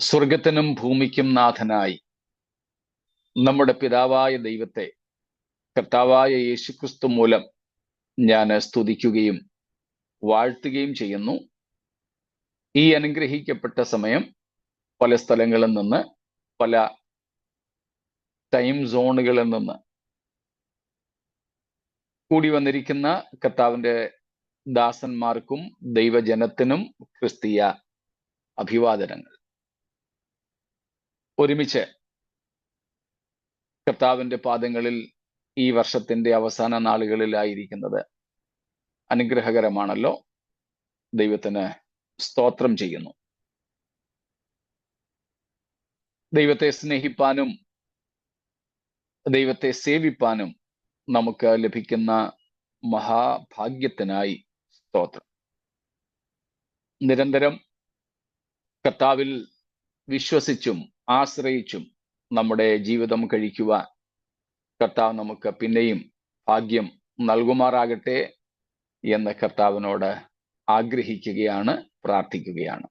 സ്വർഗത്തിനും ഭൂമിക്കും നാഥനായി നമ്മുടെ പിതാവായ ദൈവത്തെ കർത്താവായ യേശുക്രിസ്തു മൂലം ഞാൻ സ്തുതിക്കുകയും വാഴ്ത്തുകയും ചെയ്യുന്നു. ഈ അനുഗ്രഹിക്കപ്പെട്ട സമയം പല സ്ഥലങ്ങളിൽ നിന്ന്, പല ടൈം സോണുകളിൽ നിന്ന് കൂടി വന്നിരിക്കുന്ന കർത്താവിൻ്റെ ദാസന്മാർക്കും ദൈവജനത്തിനും ക്രിസ്തീയ അഭിവാദനങ്ങൾ. ഒരുമിച്ച് കർത്താവിൻ്റെ പാദങ്ങളിൽ ഈ വർഷത്തിൻ്റെ അവസാന നാളുകളിലായിരിക്കുന്നത് അനുഗ്രഹകരമാണല്ലോ. ദൈവത്തിന് സ്തോത്രം ചെയ്യുന്നു. ദൈവത്തെ സ്നേഹിപ്പാനും ദൈവത്തെ സേവിപ്പാനും നമുക്ക് ലഭിക്കുന്ന മഹാഭാഗ്യത്തിനായി സ്തോത്രം. നിരന്തരം കർത്താവിൽ വിശ്വസിച്ചും ആശ്രയിച്ചും നമ്മുടെ ജീവിതം കഴിക്കുവാൻ കർത്താവ് നമുക്ക് പിന്നെയും ഭാഗ്യം നൽകുമാറാകട്ടെ എന്ന് കർത്താവിനോട് ആഗ്രഹിക്കുകയാണ്, പ്രാർത്ഥിക്കുകയാണ്.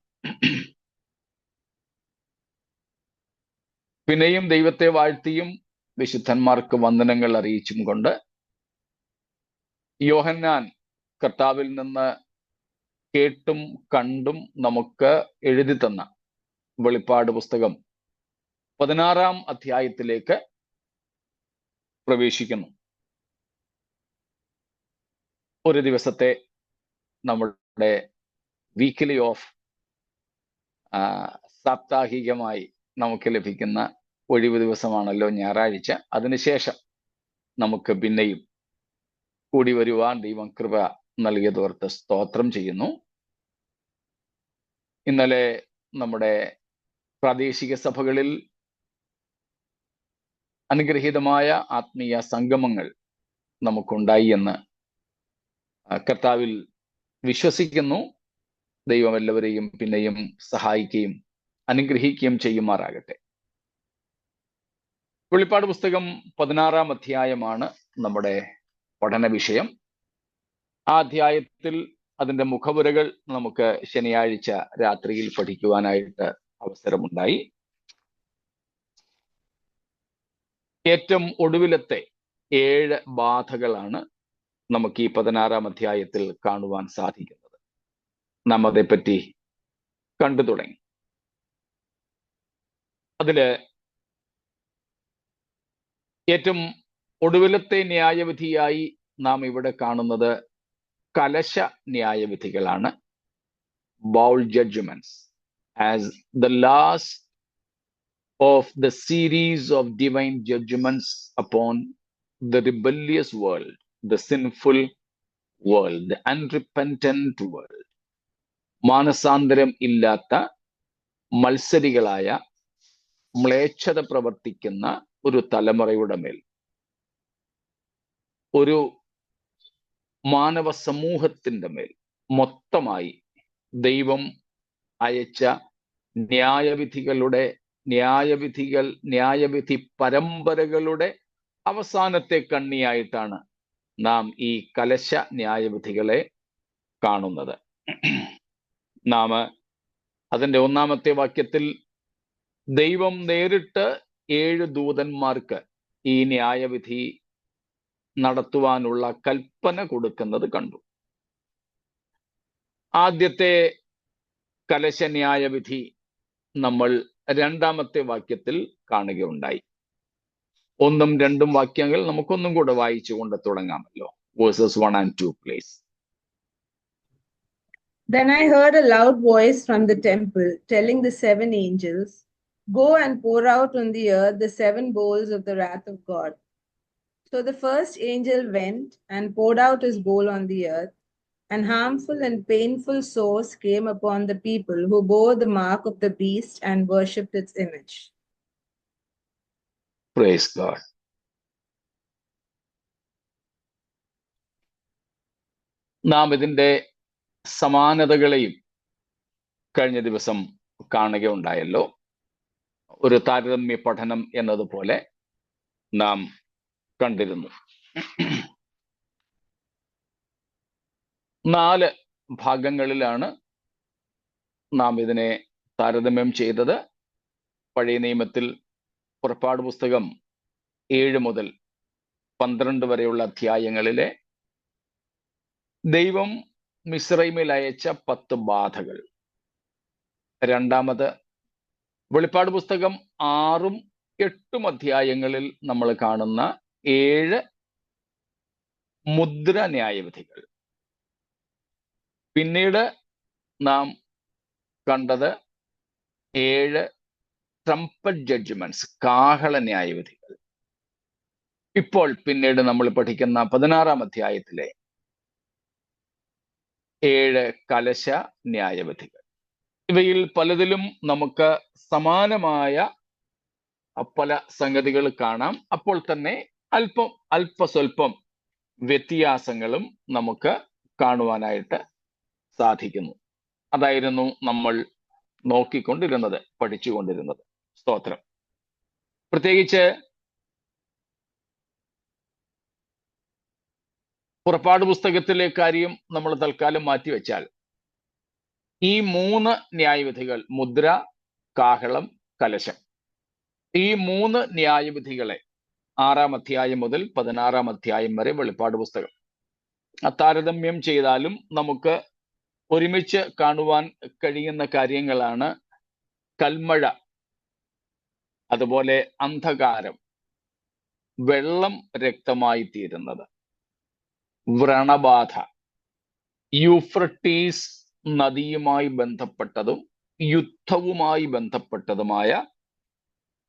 പിന്നെയും ദൈവത്തെ വാഴ്ത്തിയും വിശുദ്ധന്മാർക്ക് വന്ദനങ്ങൾ അറിയിച്ചും കൊണ്ട് യോഹന്നാൻ കർത്താവിൽ നിന്ന് കേട്ടും കണ്ടും നമുക്ക് എഴുതി തന്ന വെളിപ്പാട് പുസ്തകം 16-ാം അധ്യായത്തിലേക്ക് പ്രവേശിക്കുന്നു. ഒരു ദിവസത്തെ നമ്മുടെ വീക്കിലി ഓഫ് സാപ്താഹികമായി നമുക്ക് ലഭിക്കുന്ന ഒഴിവ് ദിവസമാണല്ലോ ഞായറാഴ്ച. അതിനുശേഷം നമുക്ക് പിന്നെയും കൂടി വരുവാൻ ദൈവം കൃപ നൽകിയതോർത്ത് സ്തോത്രം ചെയ്യുന്നു. ഇന്നലെ നമ്മുടെ പ്രാദേശിക സഭകളിൽ അനുഗ്രഹീതമായ ആത്മീയ സംഗമങ്ങൾ നമുക്കുണ്ടായി എന്ന് കർത്താവിൽ വിശ്വസിക്കുന്നു. ദൈവം എല്ലാവരെയും പിന്നെയും സഹായിക്കുകയും അനുഗ്രഹിക്കുകയും ചെയ്യുമാറാകട്ടെ. വെളിപ്പാട് പുസ്തകം 16-ാം അധ്യായമാണ് നമ്മുടെ പഠന വിഷയം. ആ അധ്യായത്തിൽ അതിൻ്റെ മുഖവുരകൾ നമുക്ക് ശനിയാഴ്ച രാത്രിയിൽ പഠിക്കുവാനായിട്ട് അവസരമുണ്ടായി. ഏറ്റവും ഒടുവിലത്തെ 7 ബാധകളാണ് നമുക്ക് ഈ 16-ാം അധ്യായത്തിൽ കാണുവാൻ സാധിക്കുന്നത്. നാം അതേപ്പറ്റി കണ്ടു തുടങ്ങി. അതില് ഏറ്റവും ഒടുവിലത്തെ ന്യായവിധിയായി നാം ഇവിടെ കാണുന്നത് കലശ ന്യായവിധികളാണ്. Bowl judgments as the last of the series of divine judgments upon the rebellious world, the sinful world, the unrepentant world. മാനസാന്തരം ഇല്ലാത്ത മത്സരികളായ മ്ലേച്ഛത പ്രവർത്തിക്കുന്ന ഒരു തലമുറയുടെ മേൽ, ഒരു മാനവ സമൂഹത്തിൻ്റെ മേൽ മൊത്തമായി ദൈവം അയച്ച ന്യായവിധി പരമ്പരകളുടെ അവസാനത്തെ കണ്ണിയായിട്ടാണ് നാം ഈ കലശ ന്യായവിധികളെ കാണുന്നത്. നാം അതിൻ്റെ 1-ാമത്തെ വാക്യത്തിൽ ദൈവം നേരിട്ട് 7 ദൂതന്മാർക്ക് ഈ ന്യായവിധി നടത്തുവാനുള്ള കൽപ്പന കൊടുക്കുന്നത് കണ്ടു. ആദ്യത്തെ കലശ ന്യായവിധി നമ്മൾ 2-ാമത്തെ വാക്യത്തിൽ കാണുകയുണ്ടായി. 1ഉം 2ഉം വാക്യങ്ങൾ നമുക്കൊന്നും കൂടെ വായിച്ചുകൊണ്ട് തുടങ്ങാമല്ലോ. Verses 1 and 2, please. Then I heard a loud voice from the temple telling the 7 angels, "Go and pour out on the earth the 7 bowls of the wrath of God." So the first angel went and poured out his bowl on the earth, and harmful and painful sores came upon the people who bore the mark of the beast and worshipped its image. Praise God. നാം ഇതിൻ്റെ സമാനതകളെയും കഴിഞ്ഞ ദിവസം കാണുകയുണ്ടായല്ലോ. ഒരു താരതമ്യ പഠനം എന്നതുപോലെ നാം കണ്ടിരുന്നു. 4 ഭാഗങ്ങളിലാണ് നാം ഇതിനെ താരതമ്യം ചെയ്തത്. പഴയ നിയമത്തിൽ പുറപ്പാട് പുസ്തകം 7 മുതൽ 12 വരെയുള്ള അധ്യായങ്ങളിലെ ദൈവം മിസ്രൈമിൽ അയച്ച 10 ബാധകൾ. രണ്ടാമത് വെളിപ്പാട് പുസ്തകം 6ഉം 8ഉം അധ്യായങ്ങളിൽ നമ്മൾ കാണുന്ന 7 മുദ്ര ന്യായവിധികൾ. പിന്നീട് നാം കണ്ടത് 7 ട്രംപറ്റ് ജഡ്ജ്മെന്റ്സ്, കാഹള ന്യായവിധികൾ. ഇപ്പോൾ പിന്നീട് നമ്മൾ പഠിക്കുന്ന 16ആം അധ്യായത്തിലെ 7 കലശ ന്യായവിധികൾ. ഇവയിൽ പലതിലും നമുക്ക് സമാനമായ പല സംഗതികൾ കാണാം. അപ്പോൾ തന്നെ അല്പസ്വല്പം വ്യത്യാസങ്ങളും നമുക്ക് കാണുവാനായിട്ട് സാധിക്കുന്നു. അതായിരുന്നു നമ്മൾ നോക്കിക്കൊണ്ടിരുന്നത്, പഠിച്ചുകൊണ്ടിരുന്നത്. സ്തോത്രം. പ്രത്യേകിച്ച് പുറപ്പാട് പുസ്തകത്തിലെ കാര്യം നമ്മൾ തൽക്കാലം മാറ്റിവെച്ചാൽ ഈ 3 ന്യായവിധികൾ, മുദ്ര, കാഹളം, കലശം, ഈ 3 ന്യായവിധികളെ 6ആം അധ്യായം മുതൽ 16ആം അധ്യായം വരെ വെളിപ്പാട് പുസ്തകം താരതമ്യം ചെയ്താലും നമുക്ക് ഒരുമിച്ച് കാണുവാൻ കഴിയുന്ന കാര്യങ്ങളാണ് കൽമഴ, അതുപോലെ അന്ധകാരം, വെള്ളം രക്തമായി തീരുന്നത്, വ്രണബാധ, യൂഫ്രട്ടീസ് നദിയുമായി ബന്ധപ്പെട്ടതും യുദ്ധവുമായി ബന്ധപ്പെട്ടതുമായ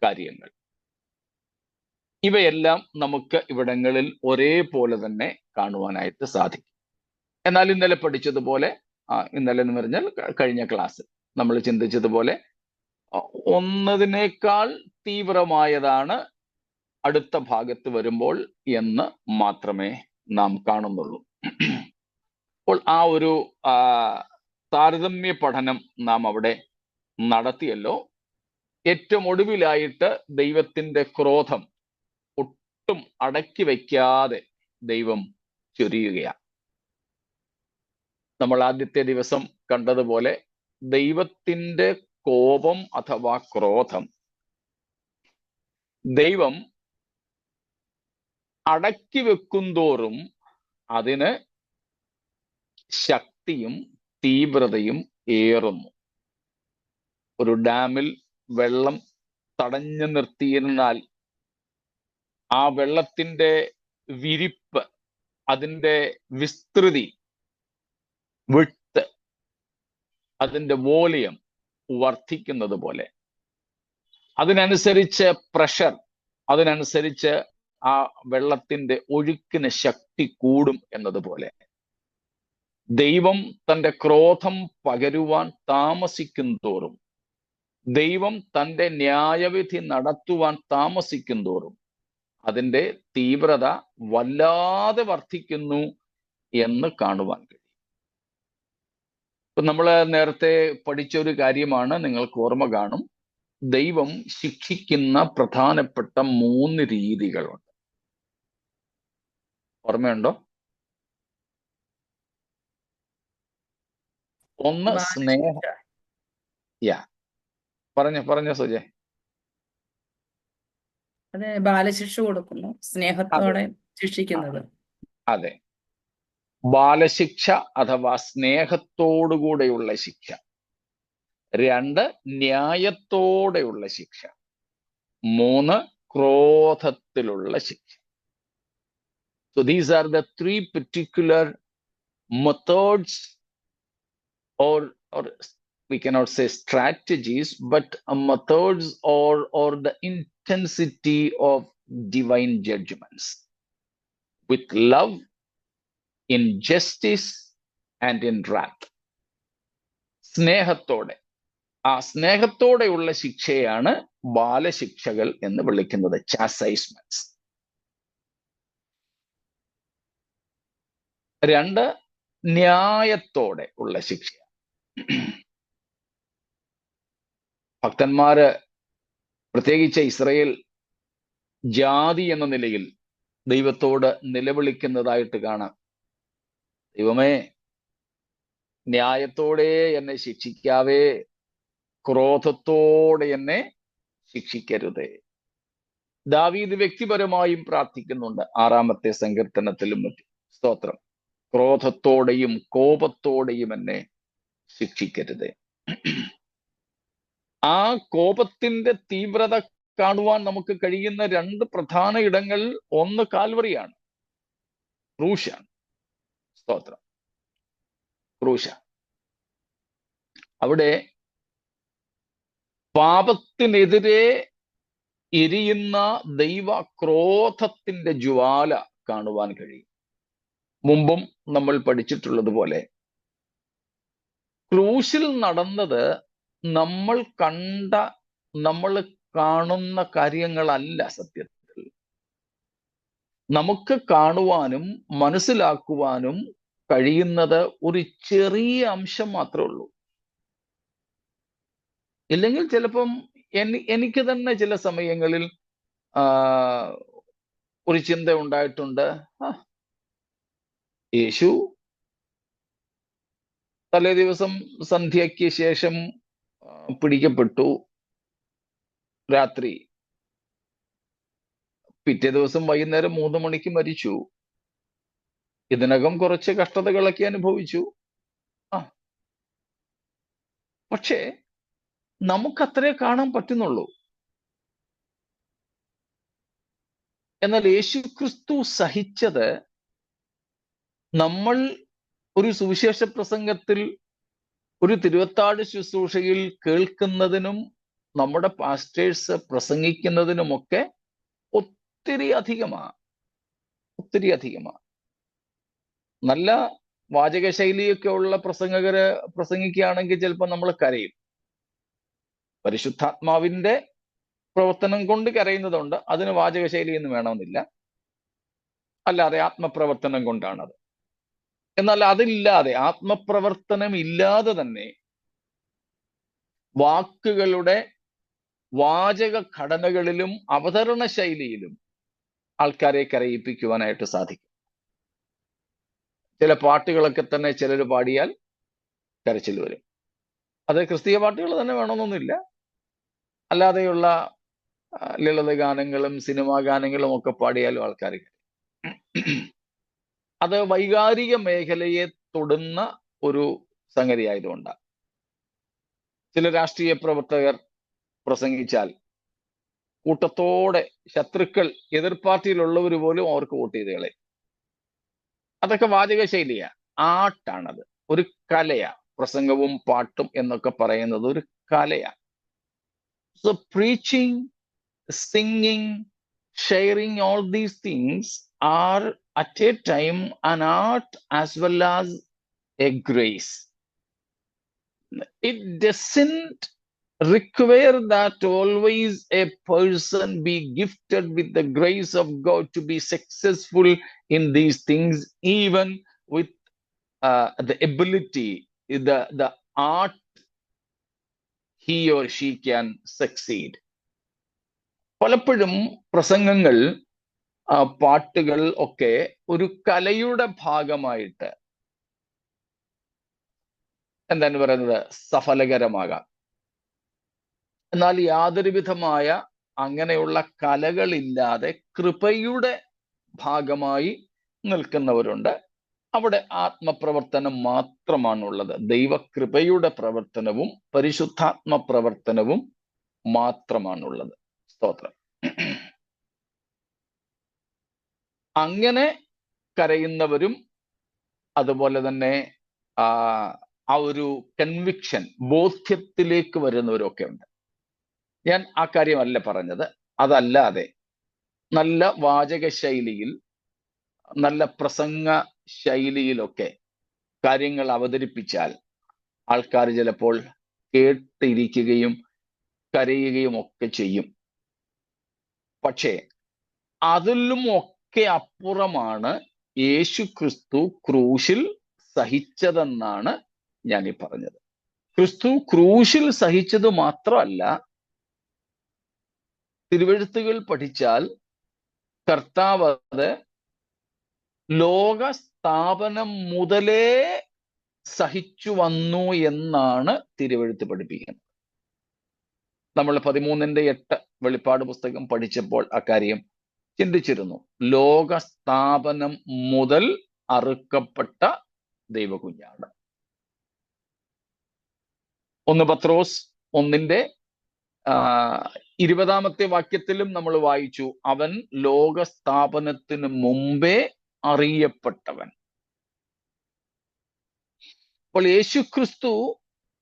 കാര്യങ്ങൾ. ഇവയെല്ലാം നമുക്ക് ഇവിടങ്ങളിൽ ഒരേപോലെ തന്നെ കാണുവാനായിട്ട് സാധിക്കും. എന്നാൽ ഇന്നലെ പഠിച്ചതുപോലെ, ഇന്നലെ എന്ന് പറഞ്ഞാൽ കഴിഞ്ഞ ക്ലാസ്സിൽ നമ്മൾ ചിന്തിച്ചതുപോലെ ഒന്നതിനേക്കാൾ തീവ്രമായതാണ് അടുത്ത ഭാഗത്ത് വരുമ്പോൾ എന്ന് മാത്രമേ നാം കാണുന്നുള്ളൂ. അപ്പോൾ ആ ഒരു താരതമ്യ പഠനം നാം അവിടെ നടത്തിയല്ലോ. ഏറ്റവും ഒടുവിലായിട്ട് ദൈവത്തിന്റെ ക്രോധം ഒട്ടും അടക്കി വയ്ക്കാതെ ദൈവം ചൊരിയുകയാണ്. നമ്മൾ ആദ്യത്തെ ദിവസം കണ്ടതുപോലെ ദൈവത്തിന്റെ കോപം അഥവാ ക്രോധം ദൈവം അടക്കി വെക്കുന്തോറും അതിന് ശക്തിയും തീവ്രതയും ഏറുന്നു. ഒരു ഡാമിൽ വെള്ളം തടഞ്ഞു നിർത്തിയിരുന്നാൽ ആ വെള്ളത്തിന്റെ വിരിപ്പ്, അതിൻ്റെ വിസ്തൃതി, വിഡ്ത്ത്, അതിൻ്റെ വോളിയം വർദ്ധിക്കുന്നത് പോലെ, അതിനനുസരിച്ച് പ്രഷർ, അതിനനുസരിച്ച് ആ വെള്ളത്തിന്റെ ഒഴുക്കിന് ശക്തി കൂടും എന്നതുപോലെ ദൈവം തൻ്റെ ക്രോധം പകരുവാൻ താമസിക്കും തോറും, ദൈവം തൻ്റെ ന്യായവിധി നടത്തുവാൻ താമസിക്കും തോറും അതിൻ്റെ തീവ്രത വല്ലാതെ വർദ്ധിക്കുന്നു എന്ന് കാണുവാൻ കഴിയും. ഇപ്പൊ നമ്മൾ നേരത്തെ പഠിച്ച ഒരു കാര്യമാണ്, നിങ്ങൾക്ക് ഓർമ്മ കാണും, ദൈവം ശിക്ഷിക്കുന്ന പ്രധാനപ്പെട്ട 3 രീതികളുണ്ട്. ഓർമ്മയുണ്ടോ? ഒന്ന് സ്നേഹം. പറഞ്ഞോ സുജയ്. അതെ, ബാലശിക്ഷ കൊടുക്കുന്നു, സ്നേഹത്തോടെ ശിക്ഷിക്കുന്നത്. അതെ, ബാലശിക്ഷ അഥവാ സ്നേഹത്തോടുകൂടെയുള്ള ശിക്ഷ. 2 ന്യായത്തോടെയുള്ള ശിക്ഷ. 3 ക്രോധത്തിലുള്ള ശിക്ഷ. So these are the 3 particular methods, or we cannot say strategies, but methods or the intensity of divine judgments, with love, in justice and in wrath. സ്നേഹത്തോടെ, ആ സ്നേഹത്തോടെയുള്ള ശിക്ഷയാണ് ബാലശിക്ഷകൾ എന്ന് വിളിക്കുന്നത്, ചാസൈസ്മെന്റ്സ്. 2 ന്യായത്തോടെ ഉള്ള ശിക്ഷ. ഭക്തന്മാര്, പ്രത്യേകിച്ച് ഇസ്രായേൽ ജാതി എന്ന നിലയിൽ ദൈവത്തോട് നിലവിളിക്കുന്നതായിട്ട് കാണാം. ദൈവമേ, ന്യായത്തോടെ എന്നെ ശിക്ഷിക്കാവേ, ക്രോധത്തോടെ എന്നെ ശിക്ഷിക്കരുതേ. ദാവീദ് വ്യക്തിപരമായും പ്രാർത്ഥിക്കുന്നുണ്ട് 6-ാമത്തെ സങ്കീർത്തനത്തിലും മറ്റും. സ്തോത്രം. ക്രോധത്തോടെയും കോപത്തോടെയും എന്നെ ശിക്ഷിക്കരുതേ. ആ കോപത്തിന്റെ തീവ്രത കാണുവാൻ നമുക്ക് കഴിയുന്ന 2 പ്രധാന ഇടങ്ങൾ, ഒന്ന് കാൽവറിയാണ്, ക്രൂശാണ്. സ്തോത്രം. ക്രൂശ. അവിടെ പാപത്തിനെതിരെ എരിയുന്ന ദൈവ ക്രോധത്തിന്റെ ജ്വാല കാണുവാൻ കഴിയും. മുമ്പും നമ്മൾ പഠിച്ചിട്ടുള്ളതുപോലെ ക്രൂശിൽ നടന്നത് നമ്മൾ കാണുന്ന കാര്യങ്ങളല്ല. സത്യത്തിൽ നമുക്ക് കാണുവാനും മനസ്സിലാക്കുവാനും കഴിയുന്നത് ഒരു ചെറിയ അംശം മാത്രമേ ഉള്ളൂ. ഇല്ലെങ്കിൽ ചിലപ്പം എനിക്ക് തന്നെ ചില സമയങ്ങളിൽ ഒരു ചിന്ത ഉണ്ടായിട്ടുണ്ട്, യേശു തലേ ദിവസം സന്ധ്യയ്ക്ക് ശേഷം പിടിക്കപ്പെട്ടു, രാത്രി, പിറ്റേ ദിവസം വൈകുന്നേരം 3 മണിക്ക് മരിച്ചു, ഇതിനകം കുറച്ച് കഷ്ടതകളൊക്കെ അനുഭവിച്ചു. പക്ഷേ നമുക്കത്രേ കാണാൻ പറ്റുന്നുള്ളൂ. എന്നാൽ യേശുക്രിസ്തു സഹിച്ചത് നമ്മൾ ഒരു സുവിശേഷ പ്രസംഗത്തിൽ, ഒരു തിരുവത്താഴ് ശുശ്രൂഷയിൽ കേൾക്കുന്നതിനും നമ്മുടെ പാസ്റ്റേഴ്സ് പ്രസംഗിക്കുന്നതിനുമൊക്കെ ഒത്തിരി അധികമാണ്. നല്ല വാചക ശൈലിയൊക്കെ ഉള്ള പ്രസംഗകര് പ്രസംഗിക്കുകയാണെങ്കിൽ ചിലപ്പോൾ നമ്മൾ കരയും. പരിശുദ്ധാത്മാവിന്റെ പ്രവർത്തനം കൊണ്ട് കരയുന്നതുണ്ട്. അതിന് വാചക ശൈലിയൊന്നും വേണമെന്നില്ല, അല്ലാതെ ആത്മപ്രവർത്തനം കൊണ്ടാണത്. എന്നാൽ അതില്ലാതെ, ആത്മപ്രവർത്തനം ഇല്ലാതെ തന്നെ വാക്കുകളുടെ വാചക ഘടനകളിലും അവതരണ ശൈലിയിലും ആൾക്കാരെ കരയിപ്പിക്കുവാനായിട്ട് സാധിക്കും. ചില പാട്ടുകളൊക്കെ തന്നെ ചിലർ പാടിയാൽ കരച്ചിൽ വരും. അത് ക്രിസ്തീയ പാട്ടുകൾ തന്നെ വേണമെന്നൊന്നുമില്ല, അല്ലാതെയുള്ള ലളിത ഗാനങ്ങളും സിനിമാ ഗാനങ്ങളും ഒക്കെ പാടിയാലും ആൾക്കാർ അത് വൈകാരിക മേഖലയെ തൊടുന്ന ഒരു സംഗതി ആയതുകൊണ്ടാണ്. ചില രാഷ്ട്രീയ പ്രവർത്തകർ പ്രസംഗിച്ചാൽ കൂട്ടത്തോടെ ശത്രുക്കൾ, എതിർ പാർട്ടിയിലുള്ളവർ പോലും അവർക്ക് വോട്ട് ചെയ്ത് കളയും. അതൊക്കെ വാചക ശൈലിയാ, ആർട്ടാണത്, ഒരു കലയാ. പ്രസംഗവും പാട്ടും എന്നൊക്കെ പറയുന്നത് ഒരു കലയാ. So preaching, singing, sharing, all these things are at a time an art as well as a grace. It doesn't require that always a person be gifted with the grace of God to be successful in these things, even with the ability, the art, he or she can succeed. പലപ്പോഴും പ്രസംഗങ്ങൾ, പാട്ടുകൾ ഒക്കെ ഒരു കലയുടെ ഭാഗമായിട്ട് എന്താണ് പറയുന്നത്, സഫലകരമാകാം. എന്നാൽ യാതൊരു വിധമായ അങ്ങനെയുള്ള കലകളില്ലാതെ കൃപയുടെ ഭാഗമായി നിൽക്കുന്നവരുണ്ട്. അവിടെ ആത്മപ്രവർത്തനം മാത്രമാണുള്ളത്. ദൈവകൃപയുടെ പ്രവർത്തനവും പരിശുദ്ധാത്മ പ്രവർത്തനവും മാത്രമാണുള്ളത്. സ്തോത്രം. അങ്ങനെ കരയുന്നവരും അതുപോലെ തന്നെ ആ ഒരു കൺവിക്ഷൻ, ബോധ്യത്തിലേക്ക് വരുന്നവരും ഒക്കെ ഉണ്ട്. ഞാൻ ആ കാര്യമല്ല പറഞ്ഞത്. അതല്ലാതെ നല്ല വാചക ശൈലിയിൽ, നല്ല പ്രസംഗ ശൈലിയിലൊക്കെ കാര്യങ്ങൾ അവതരിപ്പിച്ചാൽ ആൾക്കാർ ചിലപ്പോൾ കേട്ടിരിക്കുകയും കരയുകയും ഒക്കെ ചെയ്യും. പക്ഷേ അതിലും ഒക്കെ അപ്പുറമാണ് യേശു ക്രിസ്തു ക്രൂശിൽ സഹിച്ചതെന്നാണ് ഞാൻ ഈ പറഞ്ഞത്. ക്രിസ്തു ക്രൂശിൽ സഹിച്ചത് മാത്രമല്ല, തിരുവെഴുത്തുകൾ പഠിച്ചാൽ കർത്താവ് അത് ലോകസ്ഥാപനം മുതലേ സഹിച്ചു വന്നു എന്നാണ് തിരുവെഴുത്ത് പഠിപ്പിക്കുന്നത്. നമ്മൾ 13:8 വെളിപ്പാട് പുസ്തകം പഠിച്ചപ്പോൾ അക്കാര്യം ചിന്തിച്ചിരുന്നു. ലോകസ്ഥാപനം മുതൽ അറുക്കപ്പെട്ട ദൈവകുഞ്ഞാട്. 1 പത്രോസ് 1:20 വാക്യത്തിലും നമ്മൾ വായിച്ചു, അവൻ ലോകസ്ഥാപനത്തിന് മുമ്പേ അറിയപ്പെട്ടവൻ. അപ്പോൾ യേശുക്രിസ്തു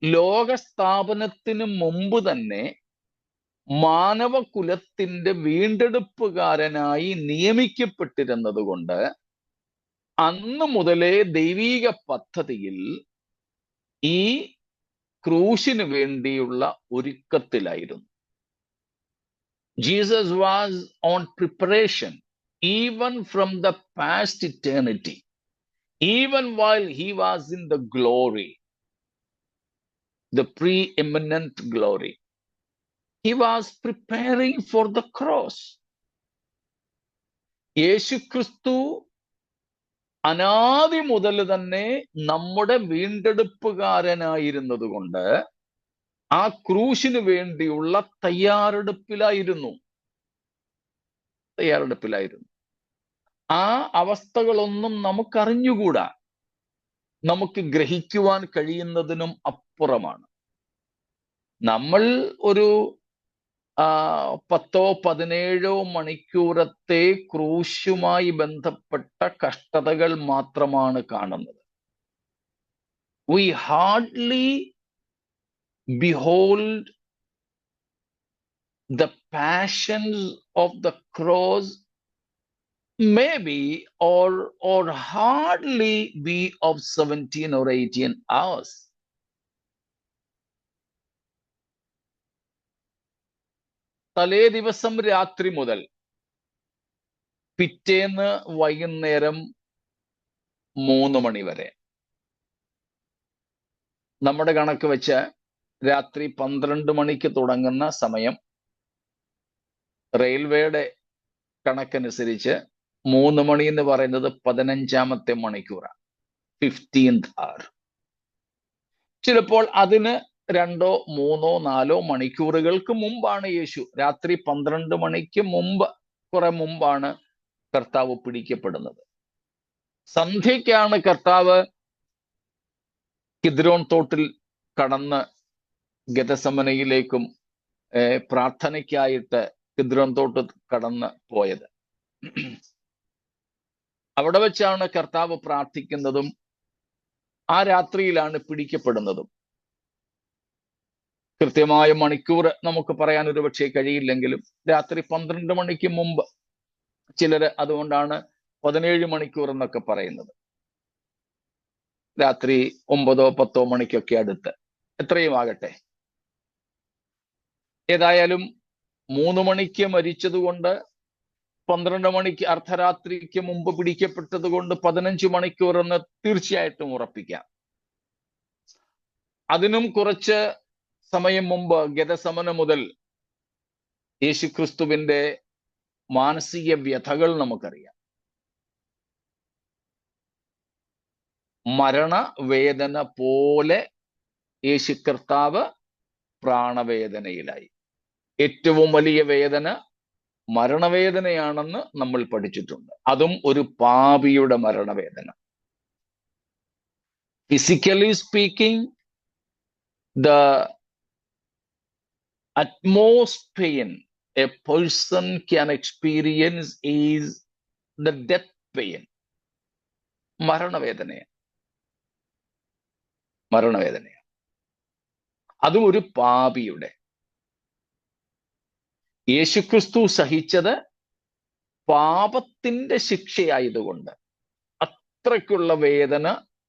ലോകസ്ഥാപനത്തിന് മുമ്പ് തന്നെ മാനവകുലത്തിന്റെ വീണ്ടെടുപ്പുകാരനായി നിയമിക്കപ്പെട്ടിരുന്നത് കൊണ്ട് അന്ന് മുതലേ ദൈവീക പദ്ധതിയിൽ ഈ ക്രൂശിന് വേണ്ടിയുള്ള ഒരുക്കത്തിലായിരുന്നു. Jesus was on preparation even from the past eternity, even while he was in the glory, the preeminent glory. He was preparing for the cross. യേശുക്രിസ്തു അനാദി മുതൽ തന്നെ നമ്മുടെ വീണ്ടെടുപ്പുകാരനായിരുന്നത് കൊണ്ട് ആ ക്രൂശിന് വേണ്ടിയുള്ള തയ്യാറെടുപ്പിലായിരുന്നു. ആ അവസ്ഥകളൊന്നും നമുക്കറിഞ്ഞുകൂടാ, നമുക്ക് ഗ്രഹിക്കുവാൻ കഴിയുന്നതിനും അപ്പുറമാണ്. നമ്മൾ ഒരു 10-17 മണിക്കൂറത്തെ ക്രൂശുമായി ബന്ധപ്പെട്ട കഷ്ടതകൾ മാത്രമാണ് കാണുന്നത്. We hardly behold the passions of the cross, maybe or hardly be of 17 or 18 hours. തലേ ദിവസം രാത്രി മുതൽ പിറ്റേന്ന് വൈകുന്നേരം 3 മണി വരെ, നമ്മുടെ കണക്ക് വെച്ച് രാത്രി 12 മണിക്ക് തുടങ്ങുന്ന സമയം റെയിൽവേയുടെ കണക്കനുസരിച്ച് 3 മണി എന്ന് പറയുന്നത് 15ാമത്തെ മണിക്കൂറാണ്, 15th hour. ചിലപ്പോൾ അതിന് 2, 3, 4 മണിക്കൂറുകൾക്ക് മുമ്പാണ് യേശു, രാത്രി 12 മണിക്ക് മുമ്പ്, കുറെ മുമ്പാണ് കർത്താവ് പിടിക്കപ്പെടുന്നത്. സന്ധ്യയ്ക്കാണ് കർത്താവ് കിദ്രോൻ തോട്ടിൽ കടന്ന് ഗെതസമനയിലേക്കും പ്രാർത്ഥനയ്ക്കായിട്ട് കിദ്രോൻ തോട്ട് കടന്ന് പോയത്. അവിടെ വെച്ചാണ് കർത്താവ് പ്രാർത്ഥിക്കുന്നതും ആ രാത്രിയിലാണ് പിടിക്കപ്പെടുന്നതും. കൃത്യമായ മണിക്കൂർ നമുക്ക് പറയാൻ ഒരു പക്ഷേ കഴിയില്ലെങ്കിലും രാത്രി 12 മണിക്ക് മുമ്പ്, ചിലര് അതുകൊണ്ടാണ് 17 മണിക്കൂർ എന്നൊക്കെ പറയുന്നത്. രാത്രി 9-10 മണിക്കൊക്കെ അടുത്ത്, എത്രയും ആകട്ടെ. ഏതായാലും 3 മണിക്ക് മരിച്ചതുകൊണ്ട് 12 മണിക്ക് അർദ്ധരാത്രിക്ക് മുമ്പ് പിടിക്കപ്പെട്ടത് കൊണ്ട് 15 മണിക്കൂർ എന്ന് തീർച്ചയായിട്ടും ഉറപ്പിക്കാം. അതിനും കുറച്ച് സമയം മുമ്പ് ഗെതസമന മുതൽ യേശുക്രിസ്തുവിന്റെ മാനസിക വ്യഥകൾ നമുക്കറിയാം. മരണവേദന പോലെ യേശു കർത്താവ് പ്രാണവേദനയിലായി. ഏറ്റവും വലിയ വേദന മരണവേദനയാണെന്ന് നമ്മൾ പഠിച്ചിട്ടുണ്ട്. അതും ഒരു പാപിയുടെ മരണവേദന. Physically speaking, the utmost pain a person can experience is the death pain. മരണവേദന അതും ഒരു പാപിയുടെ. യേശുക്രിസ്തു സഹിച്ചത് പാപത്തിന്റെ ശിക്ഷയായതുകൊണ്ട് അത്രയ്ക്കുള്ള വേദന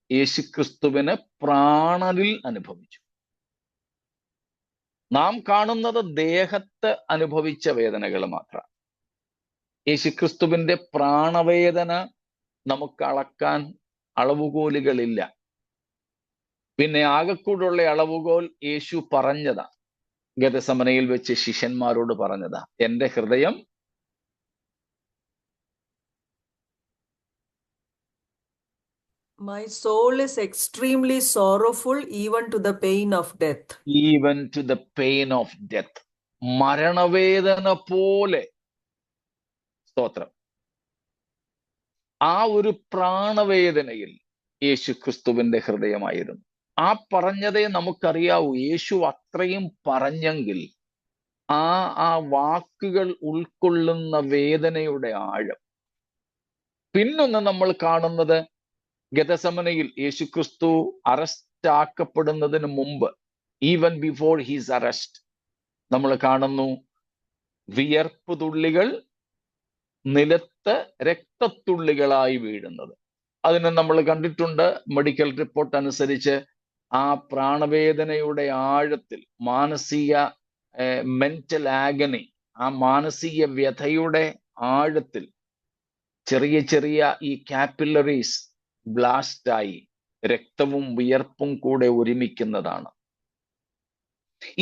യേശുക്രിസ്തുവിന് പ്രാണനിൽ അനുഭവിച്ചു. നാം കാണുന്നത് ദേഹത്ത് അനുഭവിച്ച വേദനകൾ മാത്രം. യേശുക്രിസ്തുവിന്റെ പ്രാണവേദന നമുക്ക് അളക്കാൻ അളവുകോലുകളില്ല. പിന്നെ ആകെക്കൂടുള്ള അളവുകോൽ യേശു പറഞ്ഞതാ, ഗെതസമനയിൽ വെച്ച് ശിഷ്യന്മാരോട് പറഞ്ഞതാ, എന്റെ ഹൃദയം My soul is extremely sorrowful, even to the pain of death. even to the pain of death. മരണവേദന പോലെ, സ്തോത്രം, ആ ഒരു പ്രാണവേദനയിൽ യേശു ക്രിസ്തുവിന്റെ ഹൃദയമായിരുന്നു. ആ പറഞ്ഞതേ നമുക്കറിയാവൂ. യേശു അത്രയും പറഞ്ഞെങ്കിൽ ആ വാക്കുകൾ ഉൾക്കൊള്ളുന്ന വേദനയുടെ ആഴം. പിന്നൊന്ന് നമ്മൾ കാണുന്നത്, ഗെതസമനയിൽ യേശുക്രിസ്തു അറസ്റ്റ് ആക്കപ്പെടുന്നതിന് മുമ്പ്, ഈവൻ ബിഫോർ ഹിസ് അറസ്റ്റ്, നമ്മൾ കാണുന്നു വിയർപ്പ് തുള്ളികൾ നിലത്ത് രക്തത്തുള്ളികളായി വീഴുന്നത്. അതിന് നമ്മൾ കണ്ടിട്ടുണ്ട്, മെഡിക്കൽ റിപ്പോർട്ട് അനുസരിച്ച് ആ പ്രാണവേദനയുടെ ആഴത്തിൽ, മാനസിക മെന്റൽ ആഗനി, ആ മാനസിക വ്യഥയുടെ ആഴത്തിൽ ചെറിയ ചെറിയ ഈ കാപ്പിലറീസ് ബ്ലാസ്റ്റായി രക്തവും വിയർപ്പും കൂടെ ഒരുമിക്കുന്നതാണ്.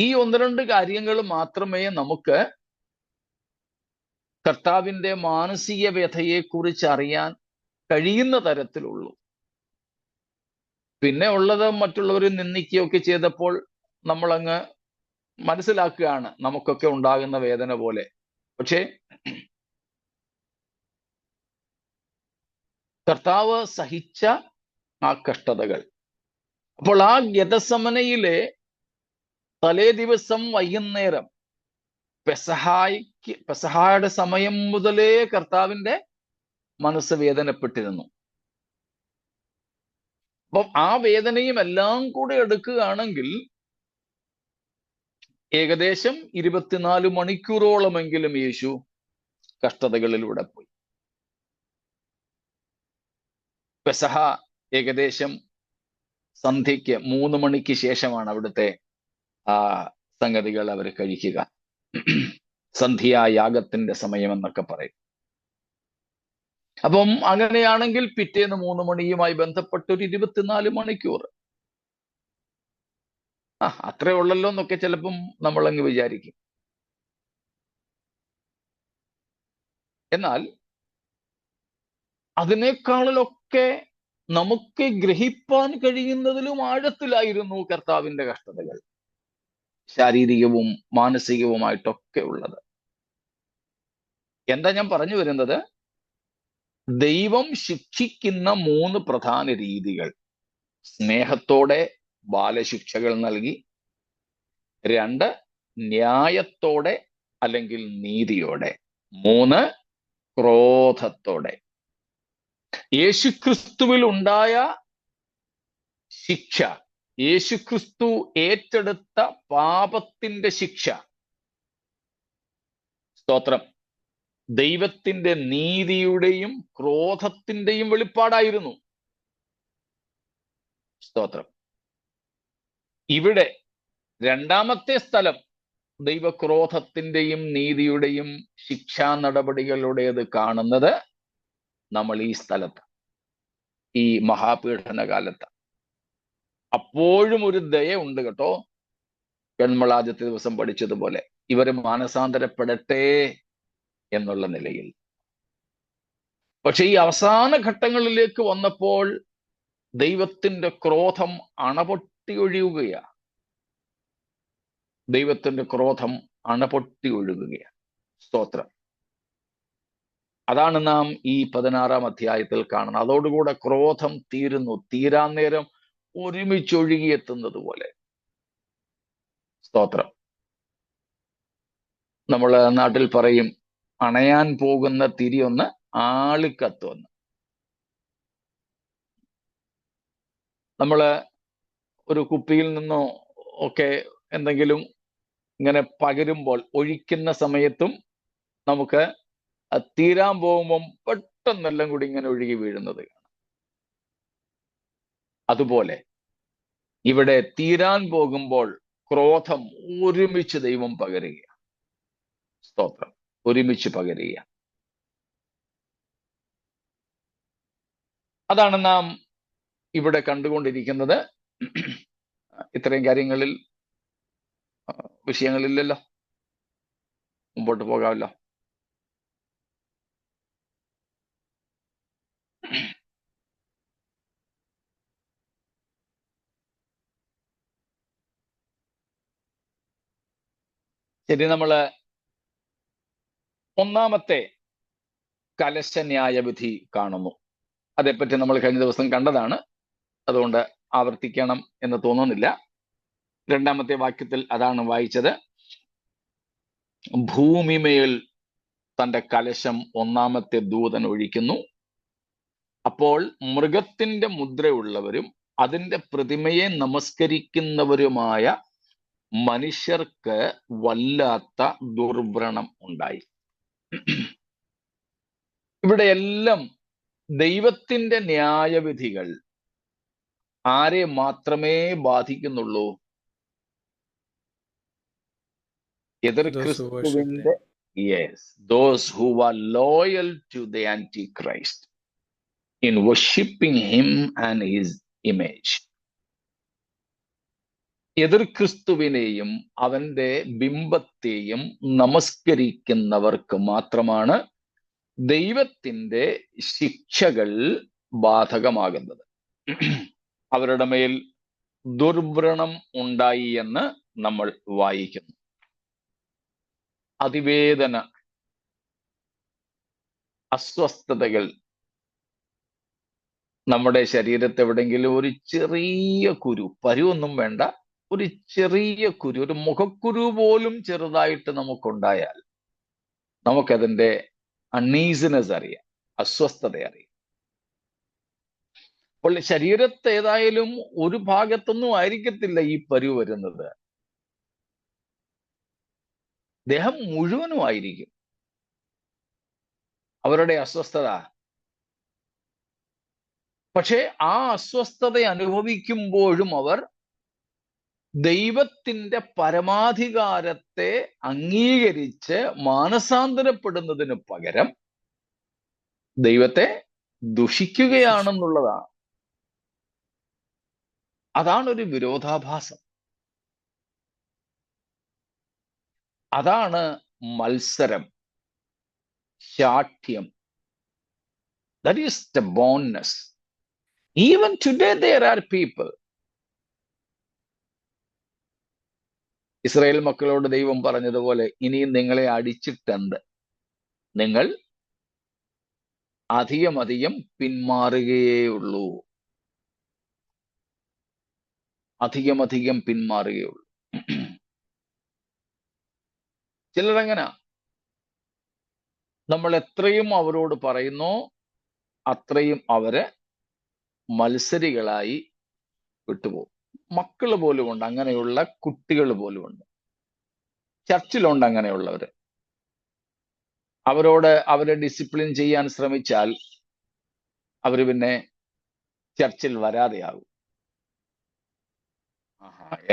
ഈ ഒന്ന് രണ്ട് കാര്യങ്ങൾ മാത്രമേ നമുക്ക് കർത്താവിന്റെ മാനസിക വ്യഥയെക്കുറിച്ച് അറിയാൻ കഴിയുന്ന തരത്തിലുള്ളൂ. പിന്നെ ഉള്ളത് മറ്റുള്ളവർ നിന്ദിക്കുകയൊക്കെ ചെയ്തപ്പോൾ നമ്മളങ്ങ് മനസ്സിലാക്കുകയാണ് നമുക്കൊക്കെ ഉണ്ടാകുന്ന വേദന പോലെ. പക്ഷേ കർത്താവ് സഹിച്ച ആ കഷ്ടതകൾ, അപ്പോൾ ആ ഗെതസമനയിലെ തലേ ദിവസം വൈകുന്നേരം, പെസഹായുടെ സമയം മുതലേ കർത്താവിന്റെ മനസ്സ് വേദനപ്പെട്ടിരുന്നു. അപ്പം ആ വേദനയും എല്ലാം കൂടെ എടുക്കുകയാണെങ്കിൽ ഏകദേശം 24 മണിക്കൂറോളമെങ്കിലും യേശു കഷ്ടതകളിലൂടെ പോയി. പെസഹ ഏകദേശം സന്ധ്യയ്ക്ക് 3 മണിക്ക് ശേഷമാണ് അവിടുത്തെ ആ സംഗതികൾ അവർ കഴിക്കുക. സന്ധ്യായാഗത്തിന്റെ സമയം എന്നൊക്കെ പറയും. അപ്പം അങ്ങനെയാണെങ്കിൽ പിറ്റേന്ന് 3 മണിയുമായി ബന്ധപ്പെട്ട് ഒരു 24 മണിക്കൂർ, അത്രേ ഉള്ളല്ലോ എന്നൊക്കെ ചിലപ്പം നമ്മളങ്ങ് വിചാരിക്കും. എന്നാൽ അതിനേക്കാളിലൊക്കെ നമുക്ക് ഗ്രഹിപ്പാൻ കഴിയുന്നതിലും ആഴത്തിലായിരുന്നു കർത്താവിന്റെ കഷ്ടതകൾ, ശാരീരികവും മാനസികവുമായിട്ടൊക്കെ ഉള്ളത്. എന്താ ഞാൻ പറഞ്ഞു വരുന്നത്? ദൈവം ശിക്ഷിക്കുന്ന 3 പ്രധാന രീതികൾ: സ്നേഹത്തോടെ ബാലശിക്ഷകൾ നൽകി, 2 ന്യായത്തോടെ അല്ലെങ്കിൽ നീതിയോടെ, 3 ക്രോധത്തോടെ. യേശുക്രിസ്തുവിൽ ഉണ്ടായ ശിക്ഷ, യേശുക്രിസ്തു ഏറ്റെടുത്ത പാപത്തിന്റെ ശിക്ഷ, സ്തോത്രം, ദൈവത്തിന്റെ നീതിയുടെയും ക്രോധത്തിന്റെയും വെളിപ്പാടായിരുന്നു. സ്തോത്രം. ഇവിടെ രണ്ടാമത്തെ സ്ഥലം ദൈവക്രോധത്തിന്റെയും നീതിയുടെയും ശിക്ഷാ നടപടികളുടേത് കാണുന്നത് നമ്മൾ ഈ സ്ഥലത്ത്, ഈ മഹാപീഡന കാലത്ത്. അപ്പോഴും ഒരു ദയ ഉണ്ട് കേട്ടോ. നമ്മൾ ആദ്യത്തെ ദിവസം പഠിച്ചതുപോലെ ഇവര് മാനസാന്തരപ്പെടട്ടെ എന്നുള്ള നിലയിൽ. പക്ഷെ ഈ അവസാന ഘട്ടങ്ങളിലേക്ക് വന്നപ്പോൾ ദൈവത്തിന്റെ ക്രോധം അണപൊട്ടി ഒഴുകുകയാണ്. ദൈവത്തിന്റെ ക്രോധം അണപൊട്ടി ഒഴുകുകയാണ്. സ്തോത്രം. അതാണ് നാം ഈ 16-ാം അധ്യായത്തിൽ കാണുന്നത്. അതോടുകൂടെ ക്രോധം തീരുന്നു. തീരാൻ നേരം ഒരുമിച്ചൊഴുകിയെത്തുന്നത് പോലെ. സ്തോത്രം. നമ്മള് നാട്ടിൽ പറയും, അണയാൻ പോകുന്ന തിരി ഒന്ന് ആളിക്കത്തുമെന്ന്. നമ്മള് ഒരു കുപ്പിയിൽ നിന്നോ ഒക്കെ എന്തെങ്കിലും ഇങ്ങനെ പകരുമ്പോൾ, ഒഴിക്കുന്ന സമയത്തും നമുക്ക് തീരാൻ പോകുമ്പം പെട്ടെന്നെല്ലാം കൂടി ഇങ്ങനെ ഒഴുകി വീഴുന്നത് കാണാം. അതുപോലെ ഇവിടെ തീരാൻ പോകുമ്പോൾ ക്രോധം ഒരുമിച്ച് ദൈവം പകരുക. സ്തോത്രം. ഒരുമിച്ച് പകരുക. അതാണ് നാം ഇവിടെ കണ്ടുകൊണ്ടിരിക്കുന്നത്. ഇത്രയും കാര്യങ്ങളിൽ വിഷയങ്ങളില്ലല്ലോ, മുമ്പോട്ട് പോകാമല്ലോ. ശരി, നമ്മള് ഒന്നാമത്തെ കലശ ന്യായവിധി കാണുന്നു. അതേപ്പറ്റി നമ്മൾ കഴിഞ്ഞ ദിവസം കണ്ടതാണ്, അതുകൊണ്ട് ആവർത്തിക്കണം എന്ന് തോന്നുന്നില്ല. രണ്ടാമത്തെ വാക്യത്തിൽ അതാണ് വായിച്ചത്. ഭൂമിമേൽ തന്റെ കലശം ഒന്നാമത്തെ ദൂതൻ ഒഴിക്കുന്നു. അപ്പോൾ മൃഗത്തിന്റെ മുദ്രയുള്ളവരും അതിന്റെ പ്രതിമയെ നമസ്കരിക്കുന്നവരുമായ മനുഷ്യർക്ക് വല്ലാത്ത ദുർവ്രണം ഉണ്ടായി. ഇവിടെയെല്ലാം ദൈവത്തിന്റെ ന്യായവിധികൾ ആരെ മാത്രമേ ബാധിക്കുന്നുള്ളൂ? എതിർ ക്രിസ്തുവിന്റെ, yes, those who are loyal to the Antichrist in worshipping him and his image. എതിർ ക്രിസ്തുവിനെയും അവന്റെ ബിംബത്തെയും നമസ്കരിക്കുന്നവർക്ക് മാത്രമാണ് ദൈവത്തിന്റെ ശിക്ഷകൾ ബാധകമാകുന്നത്. അവരുടെ മേൽ ദുർവ്രണം ഉണ്ടായി എന്ന് നമ്മൾ വായിക്കുന്നു. അതിവേദന, അസ്വസ്ഥതകൾ, നമ്മുടെ ശരീരത്തെ എവിടെയെങ്കിലും ഒരു ചെറിയ കുരു, പരുവൊന്നും വേണ്ട, ഒരു ചെറിയ കുരു, ഒരു മുഖക്കുരു പോലും ചെറുതായിട്ട് നമുക്കുണ്ടായാൽ നമുക്കതിൻ്റെ അൺഈസിനെസ് അറിയാം, അസ്വസ്ഥത അറിയാം. അപ്പോൾ ശരീരത്തെ ഏതായാലും ഒരു ഭാഗത്തൊന്നും ആയിരിക്കത്തില്ല ഈ പരു വരുന്നത്, ദേഹം മുഴുവനും ആയിരിക്കും അവരുടെ അസ്വസ്ഥത. പക്ഷെ ആ അസ്വസ്ഥത അനുഭവിക്കുമ്പോഴും അവർ ദൈവത്തിന്റെ പരമാധികാരത്തെ അംഗീകരിച്ച് മാനസാന്തരപ്പെടുന്നതിന് പകരം ദൈവത്തെ ദുഷിക്കുകയാണെന്നുള്ളതാണ്. അതാണൊരു വിരോധാഭാസം, അതാണ് മത്സരം, ശാഠ്യം. That is stubbornness. Even today there are people. Israel മക്കളോട് ദൈവം പറഞ്ഞതുപോലെ, ഇനിയും നിങ്ങളെ അടിച്ചിട്ടെന്ത്, നിങ്ങൾ അധികം പിന്മാറുകയുള്ളൂ, അധികം പിന്മാറുകയുള്ളൂ. ചിലരങ്ങനെ, നമ്മൾ എത്രയും അവരോട് പറയുന്നോ അത്രയും അവരെ മത്സരികളായി വിട്ടുപോകും. മക്കൾ പോലുമുണ്ട് അങ്ങനെയുള്ള, കുട്ടികൾ പോലുമുണ്ട്, ചർച്ചിലുണ്ട് അങ്ങനെയുള്ളവര്. അവരോട് അവരെ ഡിസിപ്ലിൻ ചെയ്യാൻ ശ്രമിച്ചാൽ അവർ പിന്നെ ചർച്ചിൽ വരാതെയാകും.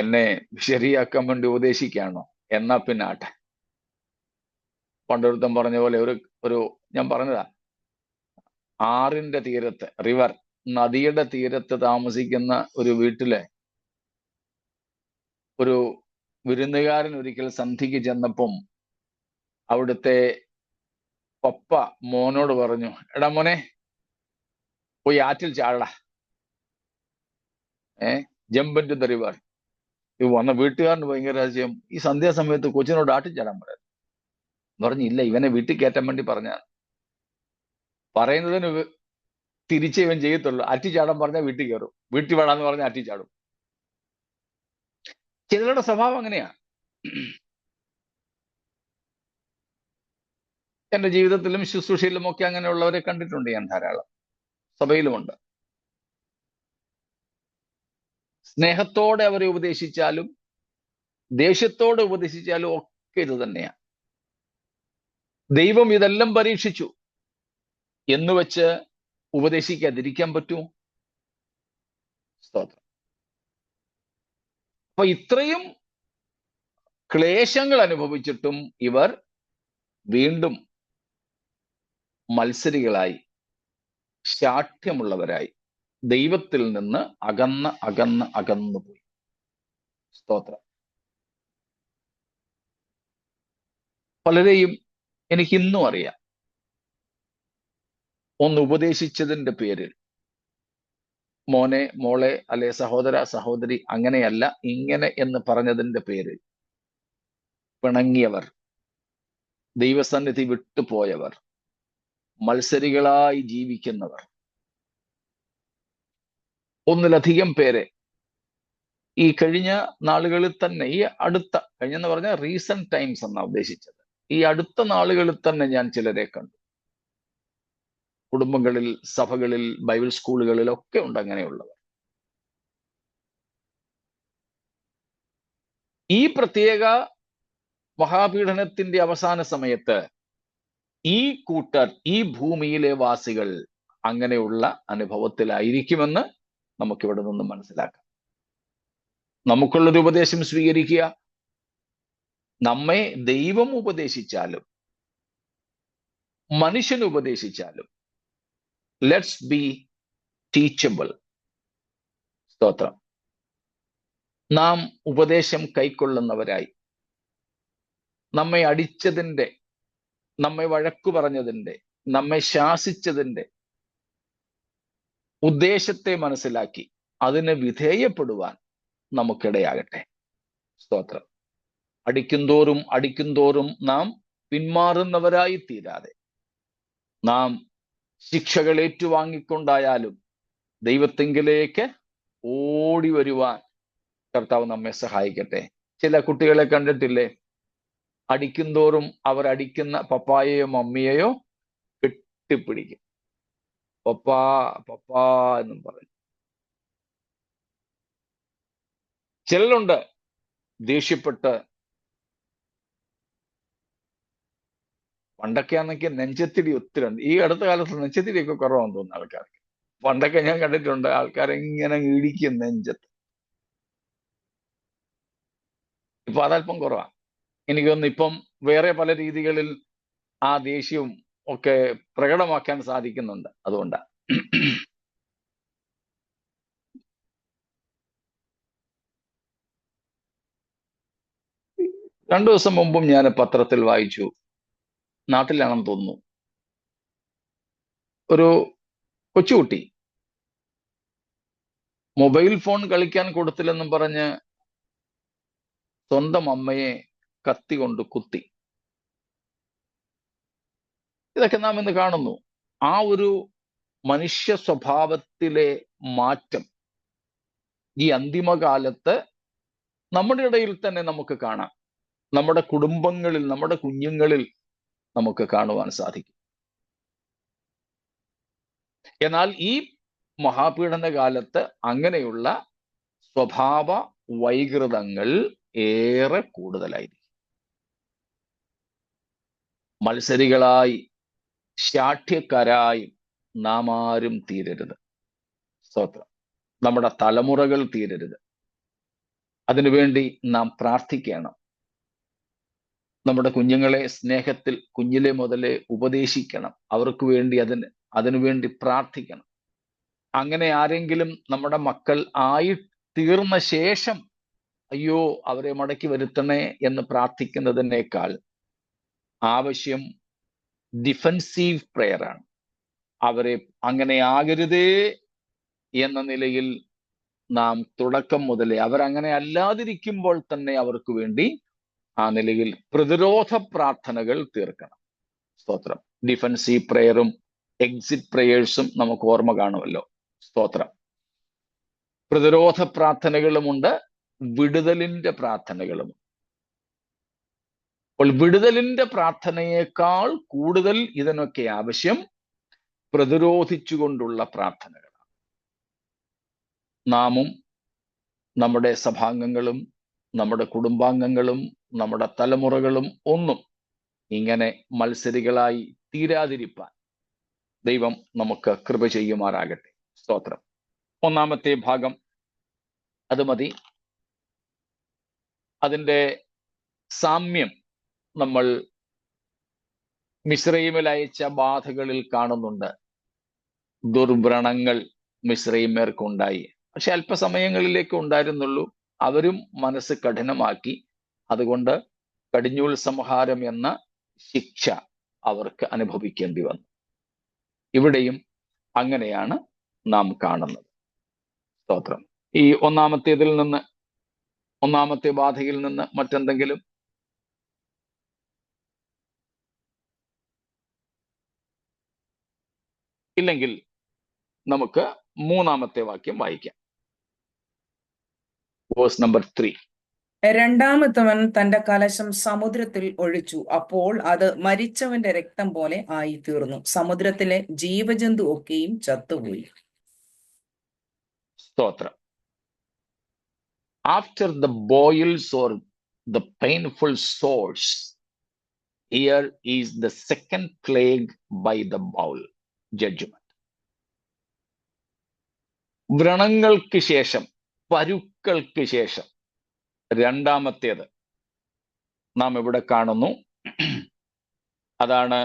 എന്നെ ശരിയാക്കാൻ വേണ്ടി ഉപദേശിക്കുകയാണോ, എന്നാ പിന്നെ ആട്ടെ. പണ്ടൊരുത്തം പറഞ്ഞ പോലെ ഒരു ഞാൻ പറഞ്ഞതാ, ആറിന്റെ തീരത്ത്, റിവർ, നദിയുടെ തീരത്ത് താമസിക്കുന്ന ഒരു വീട്ടിലെ ഒരു വിരുന്നുകാരൻ ഒരിക്കൽ സന്ധിക്ക് ചെന്നപ്പം അവിടുത്തെ പപ്പ മോനോട് പറഞ്ഞു, എടാ മോനെ പോയി ആറ്റിൽ ചാട, jump into the river. ഇത് വന്ന വീട്ടുകാരന് ഭയങ്കര ആശയം, ഈ സന്ധ്യാസമയത്ത് കൊച്ചിനോട് ആറ്റിൽ ചാടാൻ പറയാം. പറഞ്ഞു, ഇല്ല, ഇവനെ വീട്ടിൽ കയറ്റാൻ വേണ്ടി പറഞ്ഞാണ്. പറയുന്നതിന് തിരിച്ചേ ഇവൻ ചെയ്യത്തുള്ളൂ. ആറ്റി ചാടാൻ പറഞ്ഞാൽ വീട്ടിൽ കയറും, വീട്ടിൽ വേണമെന്ന് പറഞ്ഞാൽ ആറ്റി ചാടും. ചിലരുടെ സ്വഭാവം അങ്ങനെയാ. എൻ്റെ ജീവിതത്തിലും ശുശ്രൂഷയിലും ഒക്കെ അങ്ങനെയുള്ളവരെ കണ്ടിട്ടുണ്ട് ഞാൻ ധാരാളം, സഭയിലുമുണ്ട്. സ്നേഹത്തോടെ അവരെ ഉപദേശിച്ചാലും ദേഷ്യത്തോടെ ഉപദേശിച്ചാലും ഒക്കെ ഇത് തന്നെയാണ്. ദൈവം ഇതെല്ലാം പരീക്ഷിച്ചു എന്ന് വെച്ച് ഉപദേശിക്കാതിരിക്കാൻ പറ്റുമോ? സ്തോത്രം. അപ്പൊ ഇത്രയും ക്ലേശങ്ങൾ അനുഭവിച്ചിട്ടും ഇവർ വീണ്ടും മത്സരികളായി, ശാഠ്യമുള്ളവരായി, ദൈവത്തിൽ നിന്ന് അകന്നു പോയി. സ്തോത്രം. പലരെയും എനിക്കിന്നും അറിയാം, ഒന്ന് ഉപദേശിച്ചതിൻ്റെ പേരിൽ, മോനെ, മോളെ, അല്ലെ സഹോദര, സഹോദരി, അങ്ങനെയല്ല ഇങ്ങനെ എന്ന് പറഞ്ഞതിൻ്റെ പേരിൽ പിണങ്ങിയവർ, ദൈവസന്നിധി വിട്ടുപോയവർ, മത്സരികളായി ജീവിക്കുന്നവർ, ഒന്നിലധികം പേരെ ഈ കഴിഞ്ഞ നാളുകളിൽ തന്നെ, ഈ അടുത്ത, കഴിഞ്ഞെന്ന് പറഞ്ഞാൽ റീസെന്റ് ടൈംസ് എന്നാണ് ഉദ്ദേശിച്ചത്, ഈ അടുത്ത നാളുകളിൽ തന്നെ ഞാൻ ചിലരെ കണ്ടു. കുടുംബങ്ങളിൽ, സഭകളിൽ, ബൈബിൾ സ്കൂളുകളിലൊക്കെ ഉണ്ട് അങ്ങനെയുള്ളവർ. ഈ പ്രത്യേക മഹാപീഡനത്തിന്റെ അവസാന സമയത്ത് ഈ കൂട്ടർ, ഈ ഭൂമിയിലെ വാസികൾ അങ്ങനെയുള്ള അനുഭവത്തിലായിരിക്കുമെന്ന് നമുക്കിവിടെ നിന്ന് മനസ്സിലാക്കാം. നമുക്കുള്ളൊരു ഉപദേശം സ്വീകരിക്കുക. നമ്മെ ദൈവം ഉപദേശിച്ചാലും മനുഷ്യൻ ഉപദേശിച്ചാലും ലെറ്റ്സ് ബി ടീച്ചബിൾ. സ്തോത്രം. നാം ഉപദേശം കൈക്കൊള്ളുന്നവരായി, നമ്മെ അടിച്ചതിൻ്റെ, നമ്മെ വഴക്കു പറഞ്ഞതിൻ്റെ, നമ്മെ ശാസിച്ചതിൻ്റെ ഉദ്ദേശത്തെ മനസ്സിലാക്കി അതിന് വിധേയപ്പെടുവാൻ നമുക്കിടയാകട്ടെ. സ്തോത്രം. അടിക്കുന്തോറും നാം പിന്മാറുന്നവരായി തീരാതെ, നാം ശിക്ഷകൾ ഏറ്റുവാങ്ങിക്കൊണ്ടായാലും ദൈവത്തെങ്കിലേക്ക് ഓടി വരുവാൻ കർത്താവ് നമ്മെ സഹായിക്കട്ടെ. ചില കുട്ടികളെ കണ്ടിട്ടില്ലേ, അടിക്കുന്തോറും അവർ അടിക്കുന്ന പപ്പായെയോ മമ്മിയെയോ കെട്ടിപ്പിടിക്കും. പപ്പാ പപ്പാ എന്നും പറയും. ചിലരുണ്ട് ദേഷ്യപ്പെട്ട്, പണ്ടൊക്കെ ആണെങ്കിൽ നെഞ്ചത്തിരി ഒത്തിരി ഉണ്ട്. ഈ അടുത്ത കാലത്ത് നെഞ്ചത്തിരിയൊക്കെ കുറവാണെന്ന് തോന്നുന്നു ആൾക്കാർക്ക്. പണ്ടൊക്കെ ഞാൻ കണ്ടിട്ടുണ്ട് ആൾക്കാരെ ഇങ്ങനെ ഇടിക്കും നെഞ്ചത്ത്. ഇപ്പൊ അതല്പം കുറവാണ്. എനിക്ക് തോന്നുന്നു ഇപ്പം വേറെ പല രീതികളിൽ ആ ദേഷ്യവും ഒക്കെ പ്രകടമാക്കാൻ സാധിക്കുന്നുണ്ട്. അതുകൊണ്ടാണ്. രണ്ടു ദിവസം മുമ്പും ഞാൻ പത്രത്തിൽ വായിച്ചു, നാട്ടിലാണെന്ന് തോന്നുന്നു, ഒരു കൊച്ചുകുട്ടി മൊബൈൽ ഫോൺ കളിക്കാൻ കൊടുത്തില്ലെന്നും പറഞ്ഞ് സ്വന്തം അമ്മയെ കത്തി കൊണ്ട് കുത്തി. ഇതൊക്കെ നാം ഇന്ന് കാണുന്നു. ആ ഒരു മനുഷ്യ സ്വഭാവത്തിലെ മാറ്റം ഈ അന്തിമകാലത്ത് നമ്മുടെ ഇടയിൽ തന്നെ നമുക്ക് കാണാം. നമ്മുടെ കുടുംബങ്ങളിൽ, നമ്മുടെ കുഞ്ഞുങ്ങളിൽ നമുക്ക് കാണുവാൻ സാധിക്കും. എന്നാൽ ഈ മഹാപീഡന കാലത്ത് അങ്ങനെയുള്ള സ്വഭാവ വൈകൃതങ്ങൾ ഏറെ കൂടുതലായിരിക്കും. മത്സരികളായി, ശാഠ്യക്കാരായി നാം ആരും തീരരുത്. സ്തോത്രം. നമ്മുടെ തലമുറകൾ തീരരുത്. അതിനുവേണ്ടി നാം പ്രാർത്ഥിക്കണം. നമ്മുടെ കുഞ്ഞുങ്ങളെ സ്നേഹത്തിൽ കുഞ്ഞിലെ മുതലേ ഉപദേശിക്കണം. അവർക്ക് വേണ്ടി അതിനുവേണ്ടി പ്രാർത്ഥിക്കണം. അങ്ങനെ ആരെങ്കിലും നമ്മുടെ മക്കൾ ആയി തീർന്ന ശേഷം അയ്യോ അവരെ മടക്കി വരുത്തണേ എന്ന് പ്രാർത്ഥിക്കുന്നതിനേക്കാൾ ആവശ്യം ഡിഫൻസീവ് പ്രെയറാണ്. അവരെ അങ്ങനെ ആകരുതേ എന്ന നിലയിൽ നാം തുടക്കം മുതലേ, അവരങ്ങനെ അല്ലാതിരിക്കുമ്പോൾ തന്നെ അവർക്ക് വേണ്ടി ആ നിലയിൽ പ്രതിരോധ പ്രാർത്ഥനകൾ തീർക്കണം. സ്തോത്രം. ഡിഫൻസീവ് പ്രെയറും എക്സിറ്റ് പ്രേയേഴ്സും നമുക്ക് ഓർമ്മ കാണുമല്ലോ. സ്തോത്രം. പ്രതിരോധ പ്രാർത്ഥനകളുമുണ്ട്, വിടുതലിന്റെ പ്രാർത്ഥനകളും. അപ്പോൾ വിടുതലിന്റെ പ്രാർത്ഥനയേക്കാൾ കൂടുതൽ ഇതിനൊക്കെ ആവശ്യം പ്രതിരോധിച്ചുകൊണ്ടുള്ള പ്രാർത്ഥനകളാണ്. നാമും നമ്മുടെ സഭാംഗങ്ങളും നമ്മുടെ കുടുംബാംഗങ്ങളും നമ്മുടെ തലമുറകളും ഒന്നും ഇങ്ങനെ മത്സരികളായി തീരാതിരിപ്പാൻ ദൈവം നമുക്ക് കൃപ ചെയ്യുമാറാകട്ടെ. സ്തോത്രം. ഒന്നാമത്തെ ഭാഗം അത് മതി. അതിൻ്റെ സാമ്യം നമ്മൾ മിസ്രയീമിൽ അയച്ച ബാധകളിൽ കാണുന്നുണ്ട്. ദുർവ്രണങ്ങൾ മിസ്രയീമ്യർക്കുണ്ടായി. പക്ഷെ അല്പസമയങ്ങളിലേക്ക് ഉണ്ടായിരുന്നുള്ളൂ. അവരും മനസ്സ് കഠിനമാക്കി. അതുകൊണ്ട് കടിഞ്ഞൂൽ സംഹാരം എന്ന ശിക്ഷ അവർക്ക് അനുഭവിക്കേണ്ടി വന്നു. ഇവിടെയും അങ്ങനെയാണ് നാം കാണുന്നത്. സ്തോത്രം. ഈ ഒന്നാമത്തെ ബാധയിൽ നിന്ന് മറ്റെന്തെങ്കിലും ഇല്ലെങ്കിൽ നമുക്ക് മൂന്നാമത്തെ വാക്യം വായിക്കാം. Verse number 3. രണ്ടാമത്തവൻ തന്റെ കലശം സമുദ്രത്തിൽ ഒഴിച്ചു. അപ്പോൾ അത് മരിച്ചവന്റെ രക്തം പോലെ ആയി തീർന്നു. സമുദ്രത്തിലെ ജീവജന്തു ഒക്കെയും ചത്തുപോയി. സ്തോത്രം. After the boils or the painful sores, here is the second plague by the bowl, judgment. വ്രണങ്ങൾക്ക് ശേഷം, പരുക്കൾക്ക് ശേഷം രണ്ടാമത്തേത് നാം ഇവിടെ കാണുന്നു. അതാണ്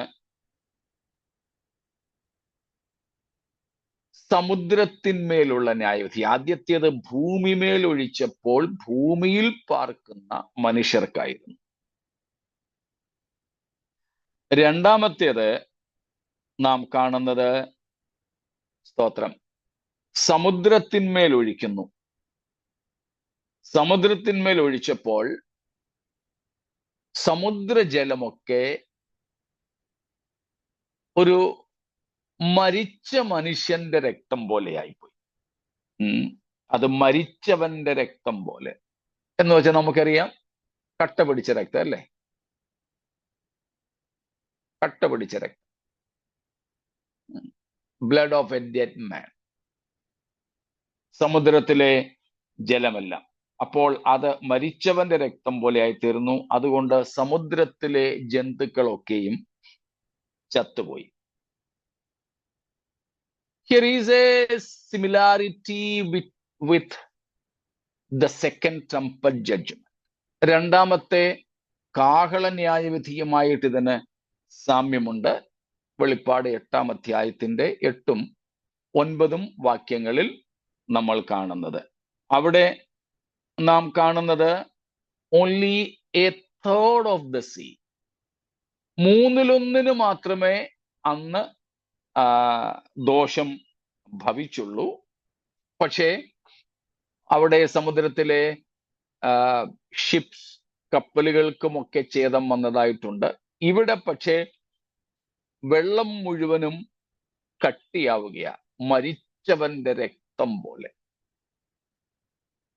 സമുദ്രത്തിന്മേലുള്ള ന്യായവിധി. ആദ്യത്തേത് ഭൂമിമേൽ ഒഴിച്ചപ്പോൾ ഭൂമിയിൽ പാർക്കുന്ന മനുഷ്യർക്കായിരുന്നു. രണ്ടാമത്തേത് നാം കാണുന്നത്, സ്തോത്രം, സമുദ്രത്തിന്മേൽ ഒഴിക്കുന്നു. സമുദ്രത്തിന്മേൽ ഒഴിച്ചപ്പോൾ സമുദ്രജലമൊക്കെ ഒരു മരിച്ച മനുഷ്യന്റെ രക്തം പോലെയായിപ്പോയി. അത് മരിച്ചവന്റെ രക്തം പോലെ എന്ന് വെച്ചാൽ നമുക്കറിയാം, കട്ട പിടിച്ച രക്തം അല്ലേ? കട്ട പിടിച്ച രക്തം, ബ്ലഡ് ഓഫ് എ ഡെഡ് മാൻ. സമുദ്രത്തിലെ ജലമെല്ലാം അപ്പോൾ അത് മരിച്ചവന്റെ രക്തം പോലെ ആയിത്തീർന്നു. അതുകൊണ്ട് സമുദ്രത്തിലെ ജന്തുക്കളൊക്കെയും ചത്തുപോയി. Here is a similarity with the second trumpet judgment. രണ്ടാമത്തെ കാഹള ന്യായവിധിയുമായിട്ട് ഇതിന് സാമ്യമുണ്ട്. വെളിപ്പാട് 8-ാം അധ്യായത്തിന്റെ 8ഉം 9ഉം വാക്യങ്ങളിൽ നമ്മൾ കാണുന്നത്. അവിടെ നാം കാണുന്നത് only a third of the sea, 1/3 മാത്രമേ അന്ന് ദോഷം ഭവിച്ചുള്ളൂ. പക്ഷേ അവിടെ സമുദ്രത്തിലെ ഷിപ്സ്, കപ്പലുകൾക്കുമൊക്കെ ഛേദം വന്നതായിട്ടുണ്ട്. ഇവിടെ പക്ഷേ വെള്ളം മുഴുവനും കട്ടിയാവുകയാ, മരിച്ചവന്റെ രക്തം പോലെ,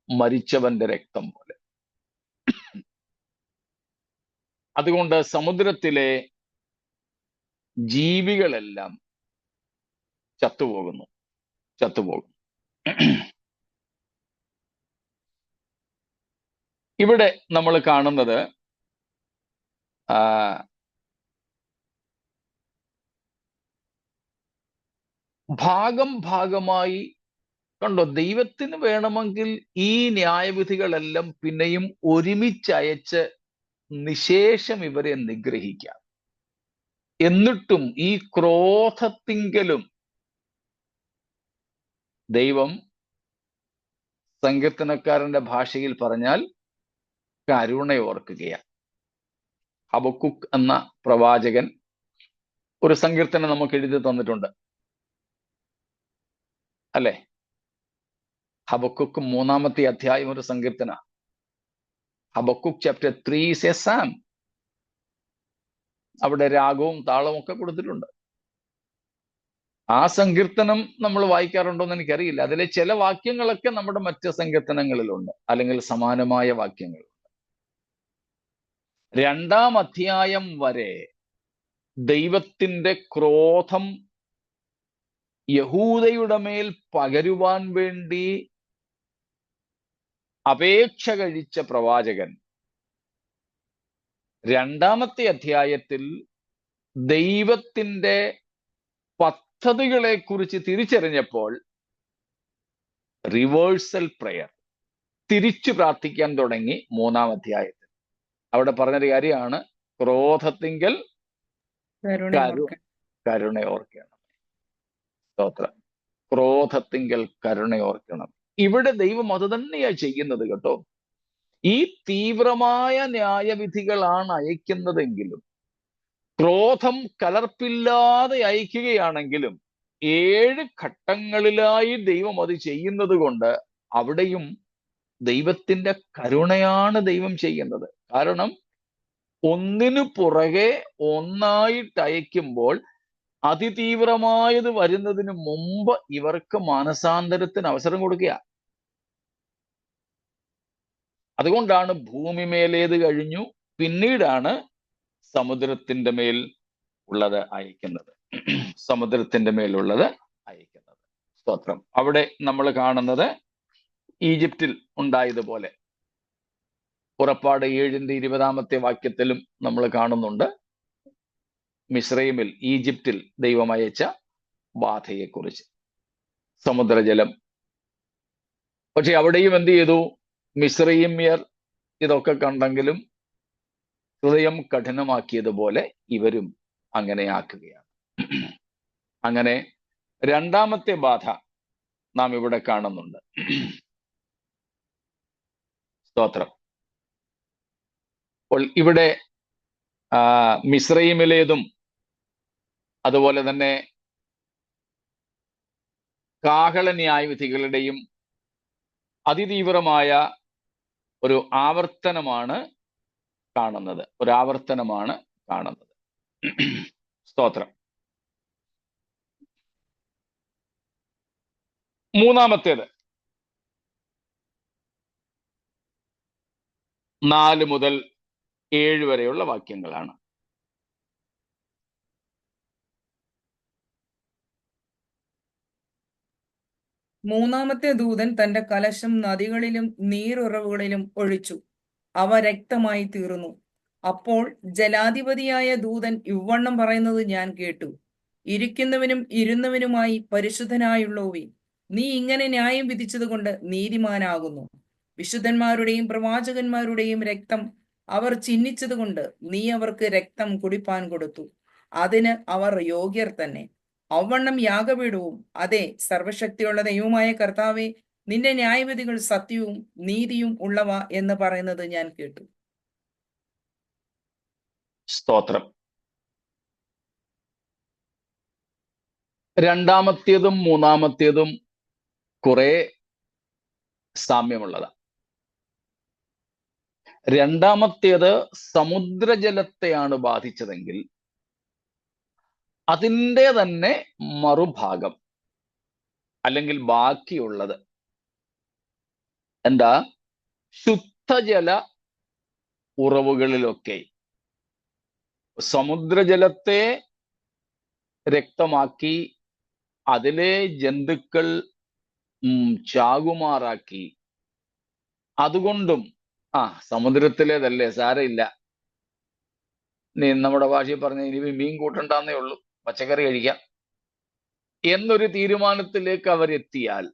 മരിച്ചവന്റെ രക്തം പോലെ. അതുകൊണ്ട് സമുദ്രത്തിലെ ജീവികളെല്ലാം ചത്തുപോകും. ഇവിടെ നമ്മൾ കാണുന്നത് ഭാഗമായി കണ്ടോ. ദൈവത്തിന് വേണമെങ്കിൽ ഈ ന്യായവിധികളെല്ലാം പിന്നെയും ഒരുമിച്ചയച്ച് നിശേഷം ഇവരെ നിഗ്രഹിക്കാം. എന്നിട്ടും ഈ ക്രോധത്തിങ്കലും ദൈവം, സങ്കീർത്തനക്കാരന്റെ ഭാഷയിൽ പറഞ്ഞാൽ, കരുണയോർക്കുകയാണ്. ഹബക്കുക്ക് എന്ന പ്രവാചകൻ ഒരു സങ്കീർത്തനം നമുക്ക് എഴുതി തന്നിട്ടുണ്ട് അല്ലെ? ഹബക്കുക്ക് 3-ാമത്തെ അധ്യായം ഒരു Keerthana. Habakkuk chapter 3 is a psalm. അവിടെ രാഗവും താളവും ഒക്കെ കൊടുത്തിട്ടുണ്ട്. ആ സങ്കീർത്തനം നമ്മൾ വായിക്കാറുണ്ടോ എന്ന് എനിക്കറിയില്ല. അതിലെ ചില വാക്യങ്ങളൊക്കെ നമ്മുടെ മറ്റ് സങ്കീർത്തനങ്ങളിലുണ്ട്, അല്ലെങ്കിൽ സമാനമായ വാക്യങ്ങളുണ്ട്. 2-ാം അധ്യായം വരെ ദൈവത്തിന്റെ ക്രോധം യഹൂദയുടെ മേൽ പകരുവാൻ വേണ്ടി അപേക്ഷ കഴിച്ച പ്രവാചകൻ 2-ാമത്തെ അധ്യായത്തിൽ ദൈവത്തിന്റെ പദ്ധതികളെ കുറിച്ച് തിരിച്ചറിഞ്ഞപ്പോൾ റിവേഴ്സൽ പ്രയർ, തിരിച്ചു പ്രാർത്ഥിക്കാൻ തുടങ്ങി 3-ാം അധ്യായത്തിൽ. അവിടെ പറഞ്ഞൊരു കാര്യമാണ്, ക്രോധത്തിങ്കൽ കരുണയോർക്കണം. സ്തോത്രം. ക്രോധത്തിങ്കൽ കരുണയോർക്കണം. ഇവിടെ ദൈവം അത് തന്നെയാ ചെയ്യുന്നത് കേട്ടോ. ഈ തീവ്രമായ ന്യായവിധികളാണ് അയക്കുന്നതെങ്കിലും, ക്രോധം കലർപ്പില്ലാതെ അയക്കുകയാണെങ്കിലും 7 ഘട്ടങ്ങളിലായി ദൈവം അത് ചെയ്യുന്നത് കൊണ്ട് അവിടെയും ദൈവത്തിന്റെ കരുണയാണ് ദൈവം ചെയ്യുന്നത്. കാരണം ഒന്നിനു പുറകെ ഒന്നായിട്ട് അയക്കുമ്പോൾ അതിതീവ്രമായത് വരുന്നതിന് മുമ്പ് ഇവർക്ക് മാനസാന്തരത്തിന് അവസരം കൊടുക്കുക. അതുകൊണ്ടാണ് ഭൂമി മേലേത് കഴിഞ്ഞു പിന്നീടാണ് സമുദ്രത്തിന്റെ മേൽ ഉള്ളത് അയക്കുന്നത്. സമുദ്രത്തിന്റെ മേലുള്ളത് അയക്കുന്നത്. സ്തോത്രം. അവിടെ നമ്മൾ കാണുന്നത് ഈജിപ്തിൽ ഉണ്ടായതുപോലെ പുറപ്പാട് 7:20 വാക്യത്തിലും നമ്മൾ കാണുന്നുണ്ട് മിസ്രൈമിൽ, ഈജിപ്തിൽ ദൈവം അയച്ച ബാധയെക്കുറിച്ച്, സമുദ്രജലം. പക്ഷെ അവിടെയും എന്ത് ചെയ്തു? മിസ്രൈമ്യർ ഇതൊക്കെ കണ്ടെങ്കിലും ഹൃദയം കഠിനമാക്കിയതുപോലെ ഇവരും അങ്ങനെ ആക്കുകയാണ്. അങ്ങനെ രണ്ടാമത്തെ ബാധ നാം ഇവിടെ കാണുന്നുണ്ട്. സ്തോത്രം. അപ്പോൾ ഇവിടെ മിസ്രൈമിലേതും അതുപോലെ തന്നെ കാഹള ന്യായവിധികളുടെയും അതിതീവ്രമായ ഒരു ആവർത്തനമാണ് കാണുന്നത്. സ്തോത്രം. മൂന്നാമത്തേത് 4 മുതൽ 7 വരെയുള്ള വാക്യങ്ങളാണ്. മൂന്നാമത്തെ ദൂതൻ തന്റെ കലശം നദികളിലും നീരുറവുകളിലും ഒഴിച്ചു, അവ രക്തമായി തീർന്നു. അപ്പോൾ ജലാധിപതിയായ ദൂതൻ ഇവ്വണ്ണം പറയുന്നത് ഞാൻ കേട്ടു: ഇരിക്കുന്നവനും ഇരുന്നവനുമായി പരിശുദ്ധനായുള്ളോവേ, നീ ഇങ്ങനെ ന്യായം വിധിച്ചതുകൊണ്ട് നീതിമാനാകുന്നു. വിശുദ്ധന്മാരുടെയും പ്രവാചകന്മാരുടെയും രക്തം അവർ ചിഹ്നിച്ചതുകൊണ്ട് നീ അവർക്ക് രക്തം കുടിപ്പാൻ കൊടുത്തു. അതിന് അവർ യോഗ്യർ തന്നെ. അവണ്ണം യാഗപീഠവും, അതെ, സർവശക്തിയുള്ള ദൈവമായ കർത്താവേ, നിന്റെ ന്യായവിധികൾ സത്യവും നീതിയും ഉള്ളവ എന്ന് പറയുന്നത് ഞാൻ കേട്ടു. സ്തോത്രം. രണ്ടാമത്തേതും മൂന്നാമത്തേതും കുറെ സാമ്യമുള്ളതാണ്. രണ്ടാമത്തേത് സമുദ്രജലത്തെയാണ് ബാധിച്ചതെങ്കിൽ അതിൻ്റെ തന്നെ മറുഭാഗം അല്ലെങ്കിൽ ബാക്കിയുള്ളത് എന്താ? ശുദ്ധജല ഉറവുകളിലൊക്കെ സമുദ്രജലത്തെ രക്തമാക്കി അതിലെ ജന്തുക്കൾ ചാകുമാറാക്കി, അതുകൊണ്ടും സമുദ്രത്തിലേതല്ലേ, സാരമില്ല, നീ നമ്മുടെ ഭാഷയിൽ പറഞ്ഞ ഇനി മീൻ കൂട്ടണ്ടെന്നേ ഉള്ളൂ, പച്ചക്കറി കഴിക്കാം എന്നൊരു തീരുമാനത്തിലേക്ക് അവരെത്തിയാൽ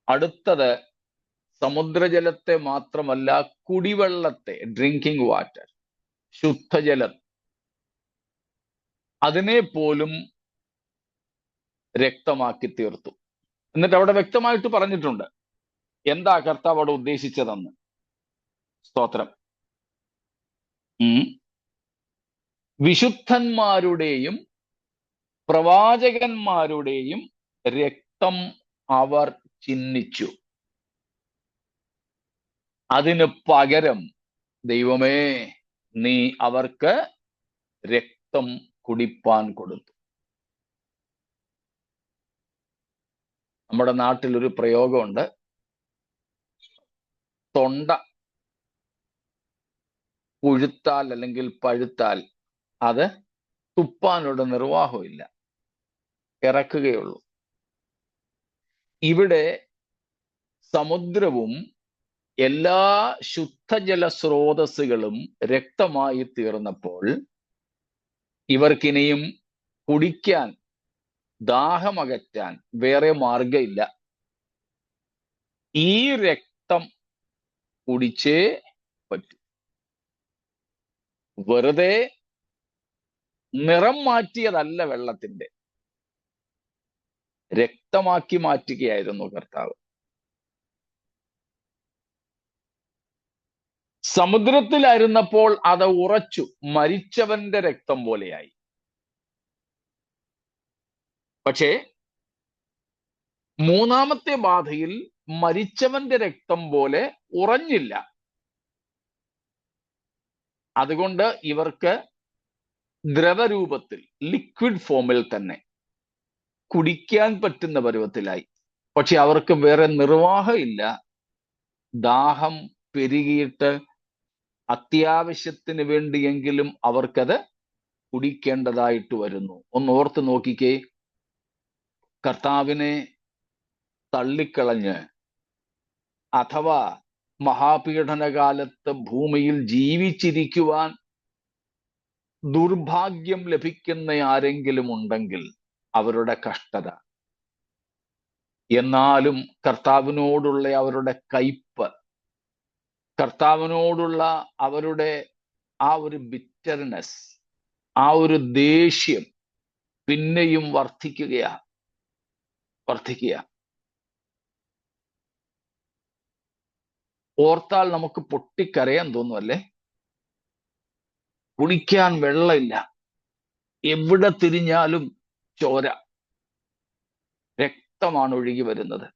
അടുത്തത് സമുദ്രജലത്തെ മാത്രമല്ല, കുടിവെള്ളത്തെ, ഡ്രിങ്കിങ് വാട്ടർ, ശുദ്ധജലം, അതിനെ പോലും രക്തമാക്കി തീർത്തു. എന്നിട്ട് അവിടെ വ്യക്തമായിട്ട് പറഞ്ഞിട്ടുണ്ട് എന്താ കർത്താവ് അവിടെ ഉദ്ദേശിച്ചതെന്ന്. സ്തോത്രം. വിശുദ്ധന്മാരുടെയും പ്രവാചകന്മാരുടെയും രക്തം അവർ ചിഹ്നിച്ചു. അതിന് പകരം ദൈവമേ, നീ അവർക്ക് രക്തം കുടിപ്പാൻ കൊടുത്തു. നമ്മുടെ നാട്ടിലൊരു പ്രയോഗമുണ്ട്, തൊണ്ട പുഴുത്താൽ അല്ലെങ്കിൽ പഴുത്താൽ അത് തുപ്പാനുള്ള നിർവാഹമില്ല, ഇറക്കുകയുള്ളൂ. ഇവിടെ സമുദ്രവും എല്ലാ ശുദ്ധജല സ്രോതസ്സുകളും രക്തമായി തീർന്നപ്പോൾ ഇവർക്കിനിയും കുടിക്കാൻ, ദാഹമകറ്റാൻ വേറെ മാർഗമില്ല. ഈ രക്തം കുടിച്ചേ പറ്റൂ. വെറുതെ നിറം മാറ്റിയതല്ല വെള്ളത്തിന്റെ, രക്തമാക്കി മാറ്റുകയായിരുന്നു കർത്താവ്. സമുദ്രത്തിലായിരുന്നപ്പോൾ അത് ഉറച്ചു, മരിച്ചവന്റെ രക്തം പോലെയായി. പക്ഷേ മൂന്നാമത്തെ ബാധയിൽ മരിച്ചവന്റെ രക്തം പോലെ ഉറഞ്ഞില്ല. അതുകൊണ്ട് ഇവർക്ക് ദ്രവരൂപത്തിൽ, ലിക്വിഡ് ഫോമിൽ തന്നെ കുടിക്കാൻ പറ്റുന്ന പരുവത്തിലായി. പക്ഷെ അവർക്ക് വേറെ നിർവാഹമില്ല. ദാഹം പെരുകിയിട്ട് അത്യാവശ്യത്തിന് വേണ്ടിയെങ്കിലും അവർക്കത് കുടിക്കേണ്ടതായിട്ട് വരുന്നു. ഒന്ന് ഓർത്ത് നോക്കിക്കേ, കർത്താവിനെ തള്ളിക്കളഞ്ഞ് അഥവാ മഹാപീഡനകാലത്ത് ഭൂമിയിൽ ജീവിച്ചിരിക്കുവാൻ ദുർഭാഗ്യം ലഭിക്കുന്ന ആരെങ്കിലും ഉണ്ടെങ്കിൽ അവരുടെ കഷ്ടത. എന്നാലും കർത്താവിനോടുള്ള അവരുടെ കയ്പ്, കർത്താവിനോടുള്ള അവരുടെ ആ ഒരു ബിറ്റർനെസ്, ആ ഒരു ദേഷ്യം പിന്നെയും വർദ്ധിക്കുക. ഓർത്താൽ നമുക്ക് പൊട്ടിക്കരയാൻ തോന്നും, അല്ലേ? കുടിക്കാൻ വെള്ളമില്ല, എവിടെ തിരിഞ്ഞാലും ചോര, രക്തമാണ് ഒഴുകി വരുന്നത്.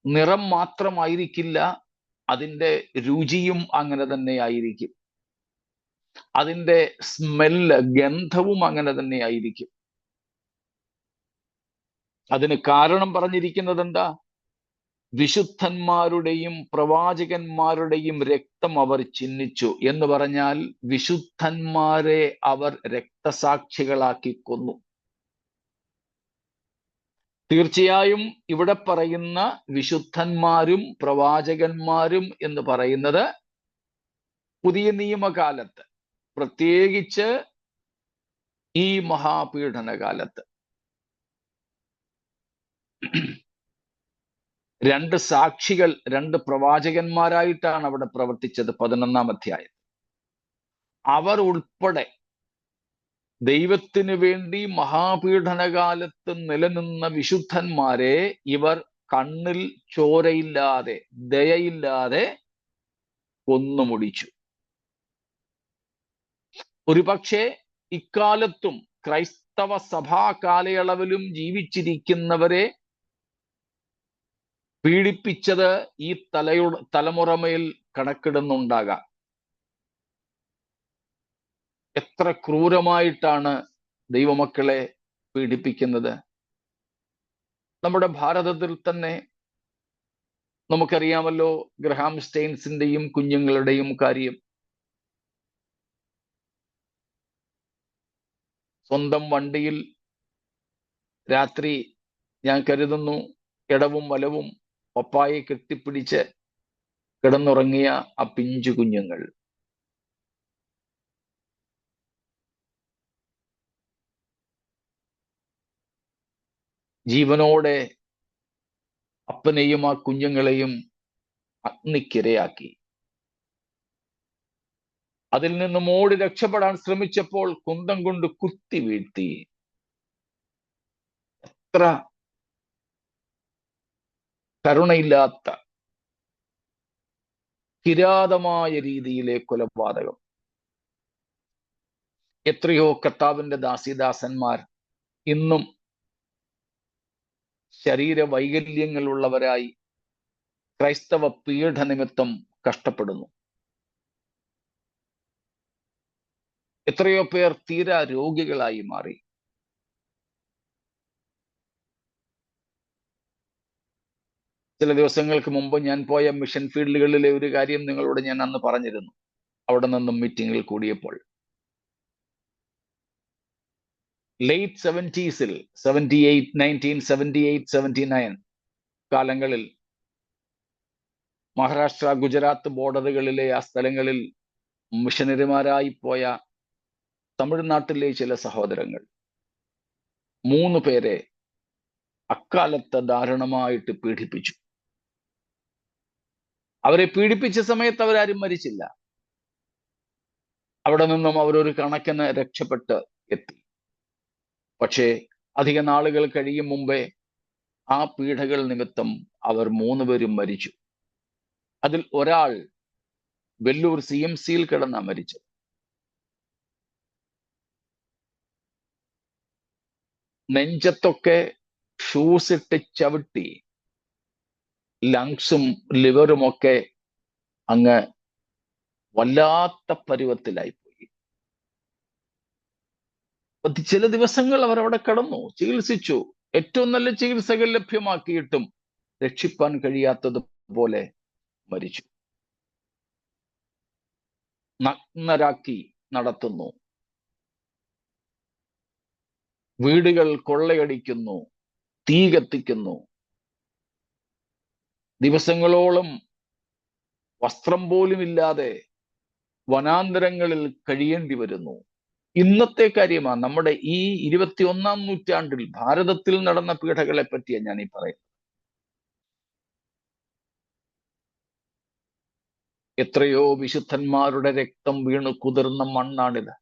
നിറം മാത്രമായിരിക്കില്ല, അതിൻ്റെ രുചിയും അങ്ങനെ തന്നെ ആയിരിക്കും. അതിൻ്റെ സ്മെല്ല്, ഗന്ധവും അങ്ങനെ തന്നെ ആയിരിക്കും. അതിന് കാരണം പറഞ്ഞിരിക്കുന്നത് എന്താ? വിശുദ്ധന്മാരുടെയും പ്രവാചകന്മാരുടെയും രക്തം അവർ ചിന്നിച്ചു എന്ന് പറഞ്ഞാൽ വിശുദ്ധന്മാരെ അവർ രക്തസാക്ഷികളാക്കി കൊന്നു. തീർച്ചയായും ഇവിടെ പറയുന്ന വിശുദ്ധന്മാരും പ്രവാചകന്മാരും എന്ന് പറയുന്നത് പുതിയ നിയമകാലത്ത്, പ്രത്യേകിച്ച് ഈ മഹാപീഡനകാലത്ത് രണ്ട് സാക്ഷികൾ, രണ്ട് പ്രവാചകന്മാരായിട്ടാണ് അവിടെ പ്രവർത്തിച്ചത്. 11-ാം അധ്യായം. അവർ ഉൾപ്പെടെ ദൈവത്തിന് വേണ്ടി മഹാപീഡനകാലത്ത് നിലനിന്ന വിശുദ്ധന്മാരെ ഇവർ കണ്ണിൽ ചോരയില്ലാതെ, ദയയില്ലാതെ കൊന്നുമുടിച്ചു. ഒരുപക്ഷെ ഇക്കാലത്തും ക്രൈസ്തവ സഭാ കാലയളവിലും ജീവിച്ചിരിക്കുന്നവരെ പീഡിപ്പിച്ചത് ഈ തലമുറമേൽ കണക്കിടുന്നുണ്ടാകാം. എത്ര ക്രൂരമായിട്ടാണ് ദൈവമക്കളെ പീഡിപ്പിക്കുന്നത്. നമ്മുടെ ഭാരതത്തിൽ തന്നെ നമുക്കറിയാമല്ലോ ഗ്രഹാം സ്റ്റെയിൻസിന്റെയും കുഞ്ഞുങ്ങളുടെയും കാര്യം. സ്വന്തം വണ്ടിയിൽ രാത്രി, ഞാൻ കരുതുന്നു ഇടവും വലവും പപ്പായെ കെട്ടിപ്പിടിച്ച് കിടന്നുറങ്ങിയ ആ പിഞ്ചു കുഞ്ഞുങ്ങൾ. ജീവനോടെ അപ്പനെയും ആ കുഞ്ഞുങ്ങളെയും അഗ്നിക്കിരയാക്കി. അതിൽ നിന്നും ഓടി രക്ഷപ്പെടാൻ ശ്രമിച്ചപ്പോൾ കുന്തം കൊണ്ട് കുത്തി വീഴ്ത്തി. എത്ര കരുണയില്ലാത്ത കിരാതമായ രീതിയിലെ കൊലപാതകം. എത്രയോ കർത്താവിന്റെ ദാസിദാസന്മാർ ഇന്നും ശരീരവൈകല്യങ്ങളുള്ളവരായി ക്രൈസ്തവ പീഡനനിമിത്തം കഷ്ടപ്പെടുന്നു. എത്രയോ പേർ തീരാ രോഗികളായി മാറി. ചില ദിവസങ്ങൾക്ക് മുമ്പ് ഞാൻ പോയ മിഷൻ ഫീൽഡുകളിലെ ഒരു കാര്യം നിങ്ങളോട് ഞാൻ അന്ന് പറഞ്ഞിരുന്നു. അവിടെ നിന്നും മീറ്റിങ്ങിൽ കൂടിയപ്പോൾ ലേറ്റ് 70s 78, 1978, 79 കാലങ്ങളിൽ മഹാരാഷ്ട്ര, ഗുജറാത്ത് ബോർഡറുകളിലെ ആ സ്ഥലങ്ങളിൽ മിഷനറിമാരായി പോയ തമിഴ്നാട്ടിലെ ചില സഹോദരങ്ങൾ 3 പേരെ അക്കാലത്ത് ദാരുണമായിട്ട് പീഡിപ്പിച്ചു. അവരെ പീഡിപ്പിച്ച സമയത്ത് അവരാരും മരിച്ചില്ല. അവിടെ നിന്നും അവരൊരു കണക്കിന് രക്ഷപ്പെട്ട് എത്തി. പക്ഷേ അധിക നാളുകൾ കഴിയും മുമ്പേ ആ പീഡകൾ നിമിത്തം അവർ 3 പേരും മരിച്ചു. അതിൽ ഒരാൾ വെല്ലൂർ CMC-യിൽ കിടന്നാ മരിച്ചത്. നെഞ്ചത്തൊക്കെ ഷൂസ് ഇട്ട് ചവിട്ടി ലങ്സും ലിവറുമൊക്കെ അങ്ങ് വല്ലാത്ത പരുവത്തിലായിപ്പോയി. ചില ദിവസങ്ങൾ അവർ അവിടെ കടന്നു, ചികിത്സിച്ചു, ഏറ്റവും നല്ല ചികിത്സകൾ ലഭ്യമാക്കിയിട്ടും രക്ഷിപ്പാൻ കഴിയാത്തതുപോലെ മരിച്ചു. നഗ്നരാക്കി നടത്തുന്നു, വീടുകൾ കൊള്ളയടിക്കുന്നു, തീ കത്തിക്കുന്നു, ദിവസങ്ങളോളം വസ്ത്രം പോലും ഇല്ലാതെ വനാന്തരങ്ങളിൽ കഴിയേണ്ടി വരുന്നു. ഇന്നത്തെ കാര്യമാണ്. നമ്മുടെ ഈ 21-ാം നൂറ്റാണ്ടിൽ ഭാരതത്തിൽ നടന്ന പീഡകളെ പറ്റിയാണ് ഞാൻ ഈ പറയുന്നത്. എത്രയോ വിശുദ്ധന്മാരുടെ രക്തം വീണ് കുതിർന്ന മണ്ണാണിത്.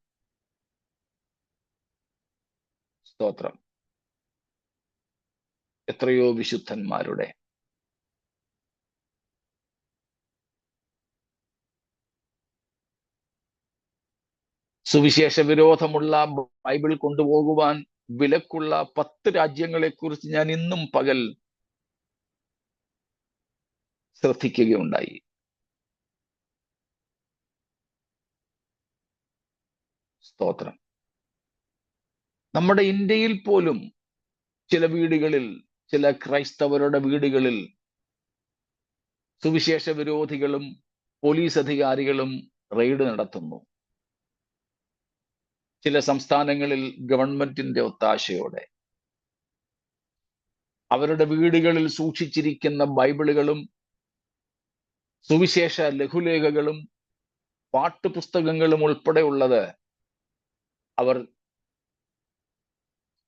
സ്തോത്രം. എത്രയോ വിശുദ്ധന്മാരുടെ. സുവിശേഷ വിരോധമുള്ള ബൈബിൾ കൊണ്ടുപോകുവാൻ വിലക്കുള്ള 10 രാജ്യങ്ങളെ കുറിച്ച് ഞാൻ ഇന്നും പകൽ ശ്രദ്ധിക്കുകയുണ്ടായി. സ്തോത്രം. നമ്മുടെ ഇന്ത്യയിൽ പോലും ചില വീടുകളിൽ, ചില ക്രൈസ്തവരുടെ വീടുകളിൽ സുവിശേഷ വിരോധികളും പോലീസ് അധികാരികളും റെയ്ഡ് നടത്തുന്നു. ചില സംസ്ഥാനങ്ങളിൽ ഗവൺമെന്റിന്റെ ഒത്താശയോടെ അവരുടെ വീടുകളിൽ സൂക്ഷിച്ചിരിക്കുന്ന ബൈബിളുകളും സുവിശേഷ ലഘുലേഖകളും പാട്ടുപുസ്തകങ്ങളും ഉൾപ്പെടെയുള്ളത് അവർ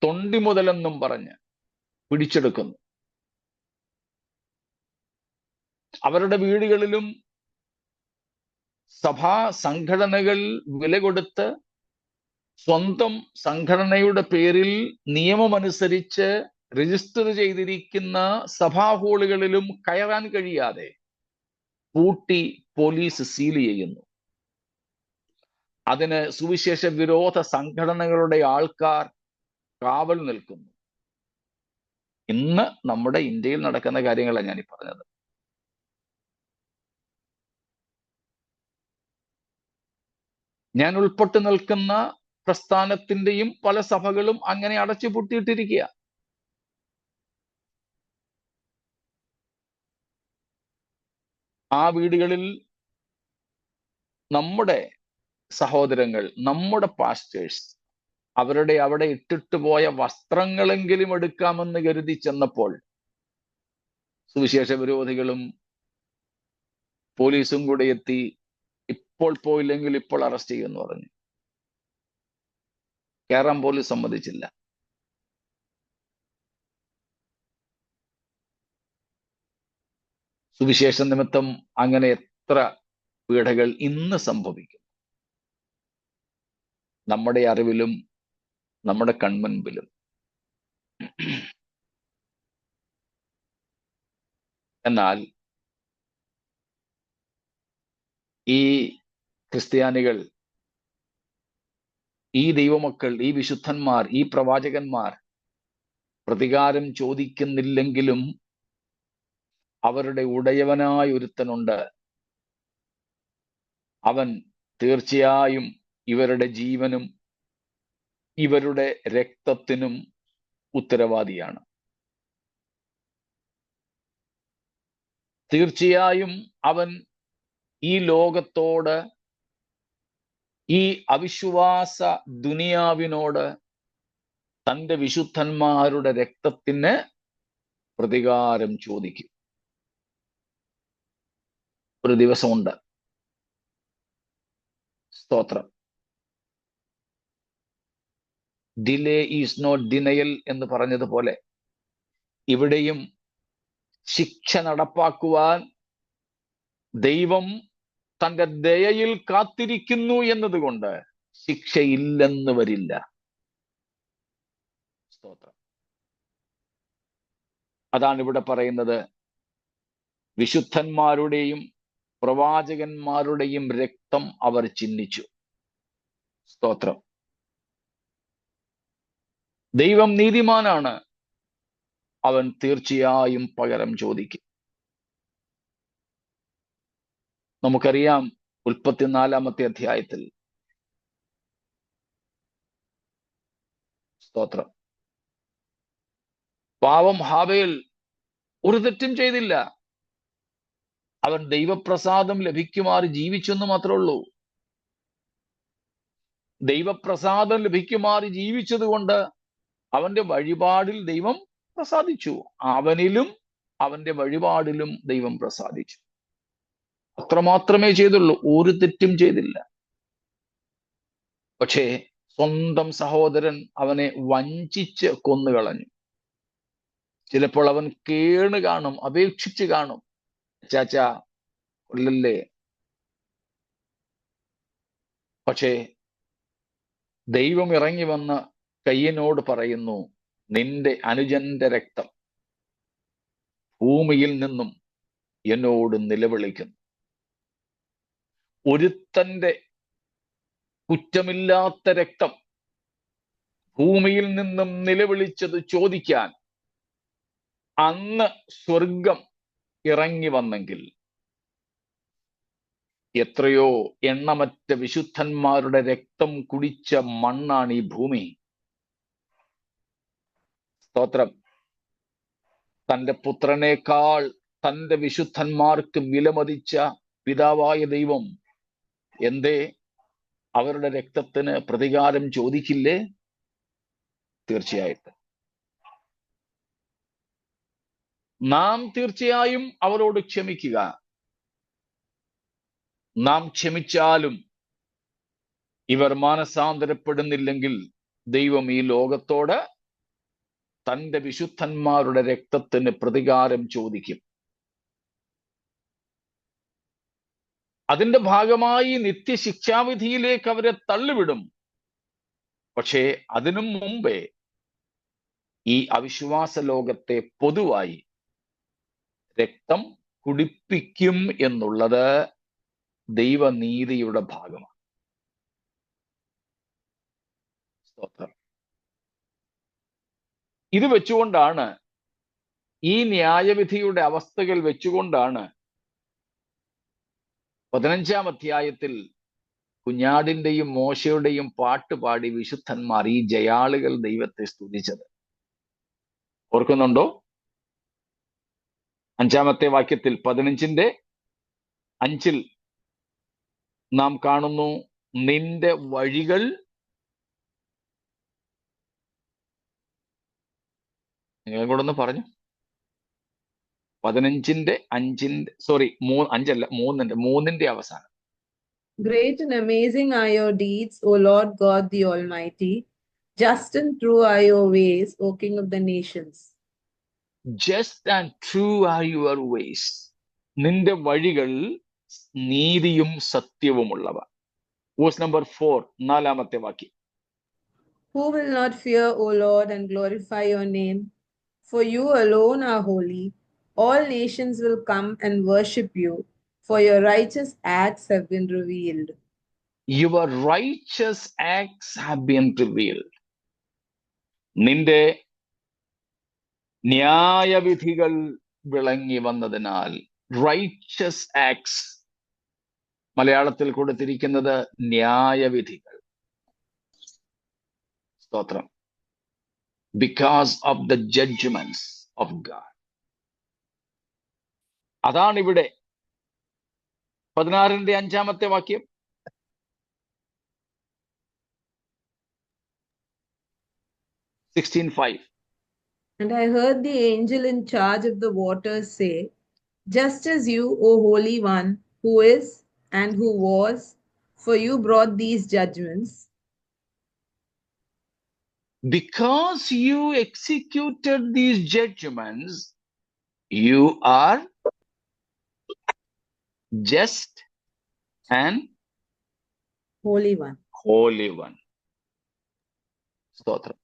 തൊണ്ടി മുതലെന്നും പറഞ്ഞ് പിടിച്ചെടുക്കുന്നു. അവരുടെ വീടുകളിലും സഭാ സംഘടനകൾ വില കൊടുത്ത് സ്വന്തം സംഘടനയുടെ പേരിൽ നിയമമനുസരിച്ച് രജിസ്റ്റർ ചെയ്തിരിക്കുന്ന സഭാ ഹാളുകളിലും കയറാൻ കഴിയാതെ പൂട്ടി പോലീസ് സീൽ ചെയ്യുന്നു. അതിന് സുവിശേഷ വിരോധ സംഘടനകളുടെ ആൾക്കാർ കാവൽ നിൽക്കുന്നു. ഇന്ന് നമ്മുടെ ഇന്ത്യയിൽ നടക്കുന്ന കാര്യങ്ങളാണ് ഞാനീ പറഞ്ഞത്. ഞാൻ ഉൾപ്പെട്ട് നിൽക്കുന്ന പ്രസ്ഥാനത്തിന്റെയും പല സഭകളും അങ്ങനെ അടച്ചുപൂട്ടിയിട്ടിരിക്കുക. ആ വീടുകളിൽ നമ്മുടെ സഹോദരങ്ങൾ, നമ്മുടെ പാസ്റ്റേഴ്സ് അവരുടെ അവിടെ ഇട്ടിട്ട് പോയ വസ്ത്രങ്ങളെങ്കിലും എടുക്കാമെന്ന് കരുതി ചെന്നപ്പോൾ സുവിശേഷ വിരോധികളും പോലീസും കൂടെ എത്തി, ഇപ്പോൾ പോയില്ലെങ്കിൽ ഇപ്പോൾ അറസ്റ്റ് ചെയ്യുമെന്ന് പറഞ്ഞു. കയറാൻ പോലും സമ്മതിച്ചില്ല. സുവിശേഷ നിമിത്തം അങ്ങനെ എത്ര പീഡകൾ ഇന്ന് സംഭവിക്കും, നമ്മുടെ അറിവിലും നമ്മുടെ കൺമുൻപിലും. എന്നാൽ ഈ ക്രിസ്ത്യാനികൾ, ഈ ദൈവമക്കൾ, ഈ വിശുദ്ധന്മാർ, ഈ പ്രവാചകന്മാർ പ്രതികാരം ചോദിക്കുന്നില്ലെങ്കിലും അവരുടെ ഉടയവനായ ഒരുത്തനുണ്ട്. അവൻ തീർച്ചയായും ഇവരുടെ ജീവനും ഇവരുടെ രക്തത്തിനും ഉത്തരവാദിയാണ്. തീർച്ചയായും അവൻ ഈ ലോകത്തോട്, ഈ അവിശ്വാസ ദുനിയാവിനോട് തൻ്റെ വിശുദ്ധന്മാരുടെ രക്തത്തിന് പ്രതികാരം ചോദിക്കും. ഒരു ദിവസമുണ്ട്. സ്തോത്രം. ഡിലേ ഈസ് നോട്ട് ഡിനയൽ എന്ന് പറഞ്ഞതുപോലെ ഇവിടെയും ശിക്ഷ നടപ്പാക്കുവാൻ ദൈവം തൻ്റെ ദയയിൽ കാത്തിരിക്കുന്നു എന്നതുകൊണ്ട് ശിക്ഷയില്ലെന്ന് വരില്ല. സ്തോത്രം. അതാണ് ഇവിടെ പറയുന്നത്. വിശുദ്ധന്മാരുടെയും പ്രവാചകന്മാരുടെയും രക്തം അവർ ചിന്തിച്ചു. സ്തോത്രം. ദൈവം നീതിമാനാണ്. അവൻ തീർച്ചയായും പകരം ചോദിക്കും. നമുക്കറിയാം, 34-ാമത്തെ അധ്യായത്തിൽ സ്തോത്രം. പാവം ഹാബേൽ ഒരു തെറ്റും ചെയ്തില്ല. അവൻ ദൈവപ്രസാദം ലഭിക്കുമാറ് ജീവിച്ചെന്ന് മാത്രമേ ഉള്ളൂ. ദൈവപ്രസാദം ലഭിക്കുമാറ് ജീവിച്ചത് കൊണ്ട് അവന്റെ വഴിപാടിൽ ദൈവം പ്രസാദിച്ചു. അവനിലും അവന്റെ വഴിപാടിലും ദൈവം പ്രസാദിച്ചു. അത്രമാത്രമേ ചെയ്തുള്ളൂ, ഒരു തെറ്റും ചെയ്തില്ല. പക്ഷേ സ്വന്തം സഹോദരൻ അവനെ വഞ്ചിച്ച് കൊന്നുകളഞ്ഞു. ചിലപ്പോൾ അവൻ കേണ് കാണും, അപേക്ഷിച്ച് കാണും, ചാച്ചാ കൊല്ലല്ലേ. പക്ഷേ ദൈവം ഇറങ്ങി വന്ന് കയ്യനോട് പറയുന്നു, നിന്റെ അനുജന്റെ രക്തം ഭൂമിയിൽ നിന്നും എന്നോട് നിലവിളിക്കുന്നു. ഒരുത്തന്റെ കുറ്റമില്ലാത്ത രക്തം ഭൂമിയിൽ നിന്നും നിലവിളിച്ചത് ചോദിക്കാൻ അന്ന് സ്വർഗം ഇറങ്ങി വന്നെങ്കിൽ എത്രയോ എണ്ണമറ്റ വിശുദ്ധന്മാരുടെ രക്തം കുടിച്ച മണ്ണാണ് ഈ ഭൂമി. സ്തോത്രം. തന്റെ പുത്രനേക്കാൾ തന്റെ വിശുദ്ധന്മാർക്ക് വിലമതിച്ച പിതാവായ ദൈവം എന്തേ അവരുടെ രക്തത്തിന് പ്രതികാരം ചോദിക്കില്ലേ? തീർച്ചയായിട്ടും. നാം തീർച്ചയായും അവരോട് ക്ഷമിക്കുക. നാം ക്ഷമിച്ചാലും ഇവർ മാനസാന്തരപ്പെടുന്നില്ലെങ്കിൽ ദൈവം ഈ ലോകത്തോട് തന്റെ വിശുദ്ധന്മാരുടെ രക്തത്തിന് പ്രതികാരം ചോദിക്കും. അതിന്റെ ഭാഗമായി നിത്യശിക്ഷാവിധിയിലേക്ക് അവരെ തള്ളിവിടും. പക്ഷേ അതിനു മുമ്പേ ഈ അവിശ്വാസ ലോകത്തെ പൊതുവായി രക്തം കുടിപ്പിക്കും എന്നുള്ളത് ദൈവനീതിയുടെ ഭാഗമാണ്. സ്തോത്രം. ഇത് വെച്ചുകൊണ്ടാണ്, ഈ ന്യായവിധിയുടെ അവസ്ഥകൾ വെച്ചുകൊണ്ടാണ് 15-ാം അധ്യായത്തിൽ കുഞ്ഞാടിന്റെയും മോശയുടെയും പാട്ടുപാടി വിശുദ്ധന്മാർ, ഈ ജയാളുകൾ ദൈവത്തെ സ്തുതിച്ചത്. ഓർക്കുന്നുണ്ടോ? 5-ാമത്തെ വാക്യത്തിൽ 15:5 നാം കാണുന്നു, നിന്റെ വഴികൾ നിങ്ങൾ കൂടെ ഒന്ന് പറഞ്ഞു. 3-ന്റെ അവസാനം. Great and amazing are your deeds, O Lord God the Almighty. Just and true are your ways, O King of the nations. Just and true are your ways. നിന്റെ വഴികൾ നീതിയും സത്യവുമുള്ളവ. Verse number 4, 4-ാമത്തെ വാക്യം. Who will not fear, O Lord, and glorify your name? For you alone are holy. All nations will come and worship you, for your righteous acts have been revealed. Your righteous acts have been revealed. നിന്റെ ന്യായവിധികൾ വിളങ്ങി വന്നതിനാൽ, righteous acts മലയാളത്തിൽ കൊടുത്തിരിക്കുന്നത് ന്യായവിധികൾ. സ്തോത്രം. Because of the judgments of God. അതാണ് ഇവിടെ 16-ന്റെ 5-ാമത്തെ വാക്യം. And I heard the angel in charge of the waters say, just as you, O Holy One, who is and who was, for you brought these judgments. Because you executed these judgments, you are just and Holy One. Holy One. സ്തോത്രം.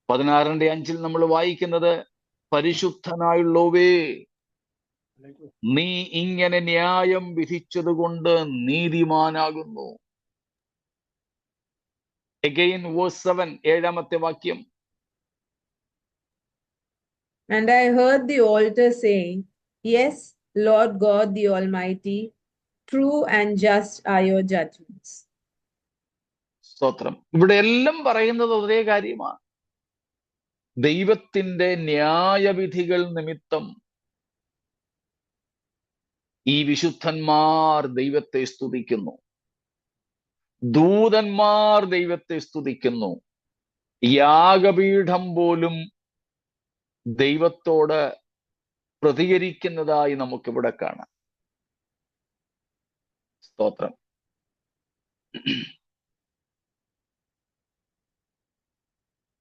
16-ന്റെ 5 നമ്മൾ വായിക്കുന്നത്, പരിശുദ്ധനായുള്ളവേ, നീ ഇങ്ങനെ ന്യായം വിധിച്ചതുകൊണ്ട് നീതിമാനാകുന്നു. Again verse 7, 7-ാമത്തെ വാക്യം. And I heard the altar saying, yes, Lord God the Almighty, true and just are your judgments. സ്തോത്രം. ഇവിടെ എല്ലാം പറയുന്നത് ഒരേ കാര്യമാണ്. ദൈവത്തിന്റെ ന്യായവിധികൾ നിമിത്തം ഈ വിശുദ്ധന്മാർ ദൈവത്തെ സ്തുതിക്കുന്നു, ദൂതന്മാർ ദൈവത്തെ സ്തുതിക്കുന്നു, യാഗപീഠം പോലും ദൈവത്തോട് പ്രതികരിക്കുന്നതായി നമുക്കിവിടെ കാണാം. സ്തോത്രം.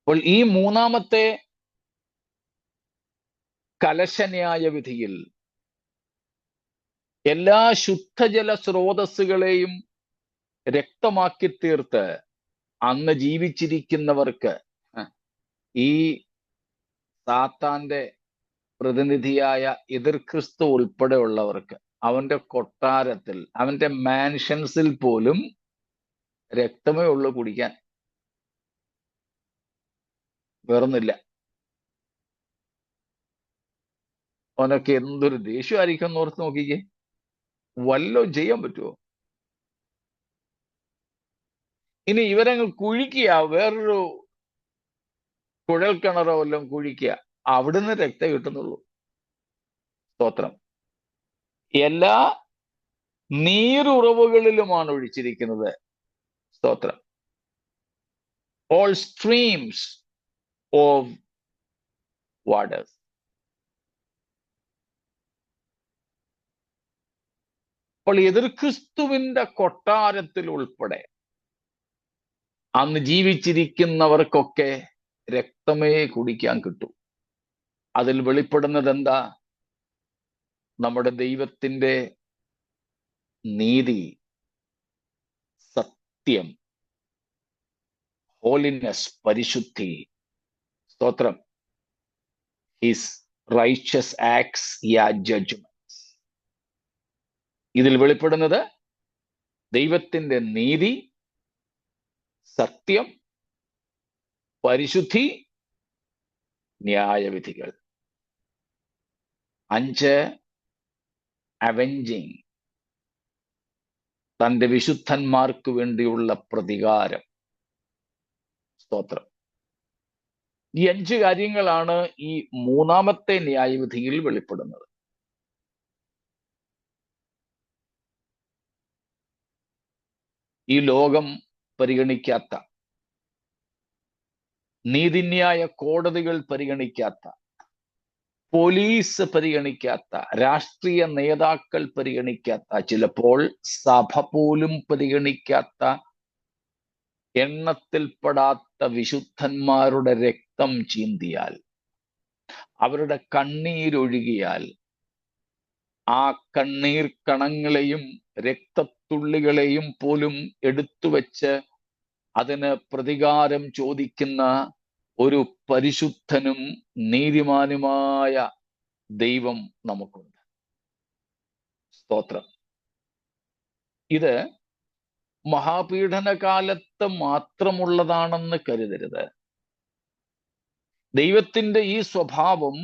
അപ്പോൾ ഈ മൂന്നാമത്തെ കലശന്യായ വിധിയിൽ എല്ലാ ശുദ്ധജല സ്രോതസ്സുകളെയും രക്തമാക്കി തീർത്ത് അന്ന് ജീവിച്ചിരിക്കുന്നവർക്ക്, ഈ സാത്താന്റെ പ്രതിനിധിയായ എതിർ ക്രിസ്തു ഉൾപ്പെടെയുള്ളവർക്ക്, അവന്റെ കൊട്ടാരത്തിൽ, അവന്റെ മാൻഷൻസിൽ പോലും രക്തമേ ഉള്ളൂ കുടിക്കാൻ, വേറൊന്നില്ല. അവനൊക്കെ എന്തൊരു ദേഷ്യമായിരിക്കും എന്ന് ഓർത്ത് നോക്കിക്കേ. വല്ലോ ചെയ്യാൻ പറ്റുമോ? ഇനി ഇവരങ്ങ് കുഴിക്കുക, വേറൊരു കുഴൽ കിണറോ വല്ലതും കുഴിക്കുക, അവിടുന്ന് രക്തം കിട്ടുന്നുള്ളൂ. സ്തോത്രം. എല്ലാ നീരുറവുകളിലുമാണ് ഒഴിച്ചിരിക്കുന്നത്. സ്തോത്രം. All streams of waters. അപ്പോൾ എതിർ ക്രിസ്തുവിന്റെ കൊട്ടാരത്തിൽ ഉൾപ്പെടെ അന്ന് ജീവിച്ചിരിക്കുന്നവർക്കൊക്കെ രക്തമേ കുടിക്കാൻ കിട്ടൂ. അതിൽ വെളിപ്പെടുന്നത് എന്താ? നമ്മുടെ ദൈവത്തിന്റെ നീതി, സത്യം, ഹോളിനെസ്, പരിശുദ്ധി. സ്തോത്രം. His righteous acts judgements. ഇതിൽ വെളിപ്പെടുന്നത് ദൈവത്തിന്റെ നീതി, സത്യം, പരിശുദ്ധി, ന്യായവിധികൾ. 5, അവെഞ്ചിങ്, തന്റെ വിശുദ്ധന്മാർക്ക് വേണ്ടിയുള്ള പ്രതികാരം. സ്തോത്രം. ഈ 5 കാര്യങ്ങളാണ് ഈ മൂന്നാമത്തെ ന്യായവിധിയിൽ വെളിപ്പെടുന്നത്. ഈ ലോകം പരിഗണിക്കാത്ത, നീതിന്യായ കോടതികൾ പരിഗണിക്കാത്ത, പോലീസ് പരിഗണിക്കാത്ത, രാഷ്ട്രീയ നേതാക്കൾ പരിഗണിക്കാത്ത, ചിലപ്പോൾ സഭ പോലും പരിഗണിക്കാത്ത, എണ്ണത്തിൽപ്പെടാത്ത വിശുദ്ധന്മാരുടെ രക്തം ചീന്തിയാൽ, അവരുടെ കണ്ണീരൊഴുകിയാൽ, ആ കണ്ണീർ കണങ്ങളെയും രക്തത്തുള്ളികളെയും പോലും എടുത്തുവെച്ച് അതിന് പ്രതികാരം ചോദിക്കുന്ന ഒരു പരിശുദ്ധനും നീതിമാനുമായ ദൈവം നമുക്കുണ്ട്. സ്തോത്രം. ഇത് മഹാപീഡനകാലത്ത് മാത്രമുള്ളതാണെന്ന് കരുതരുത്. ദൈവത്തിന്റെ ഈ സ്വഭാവം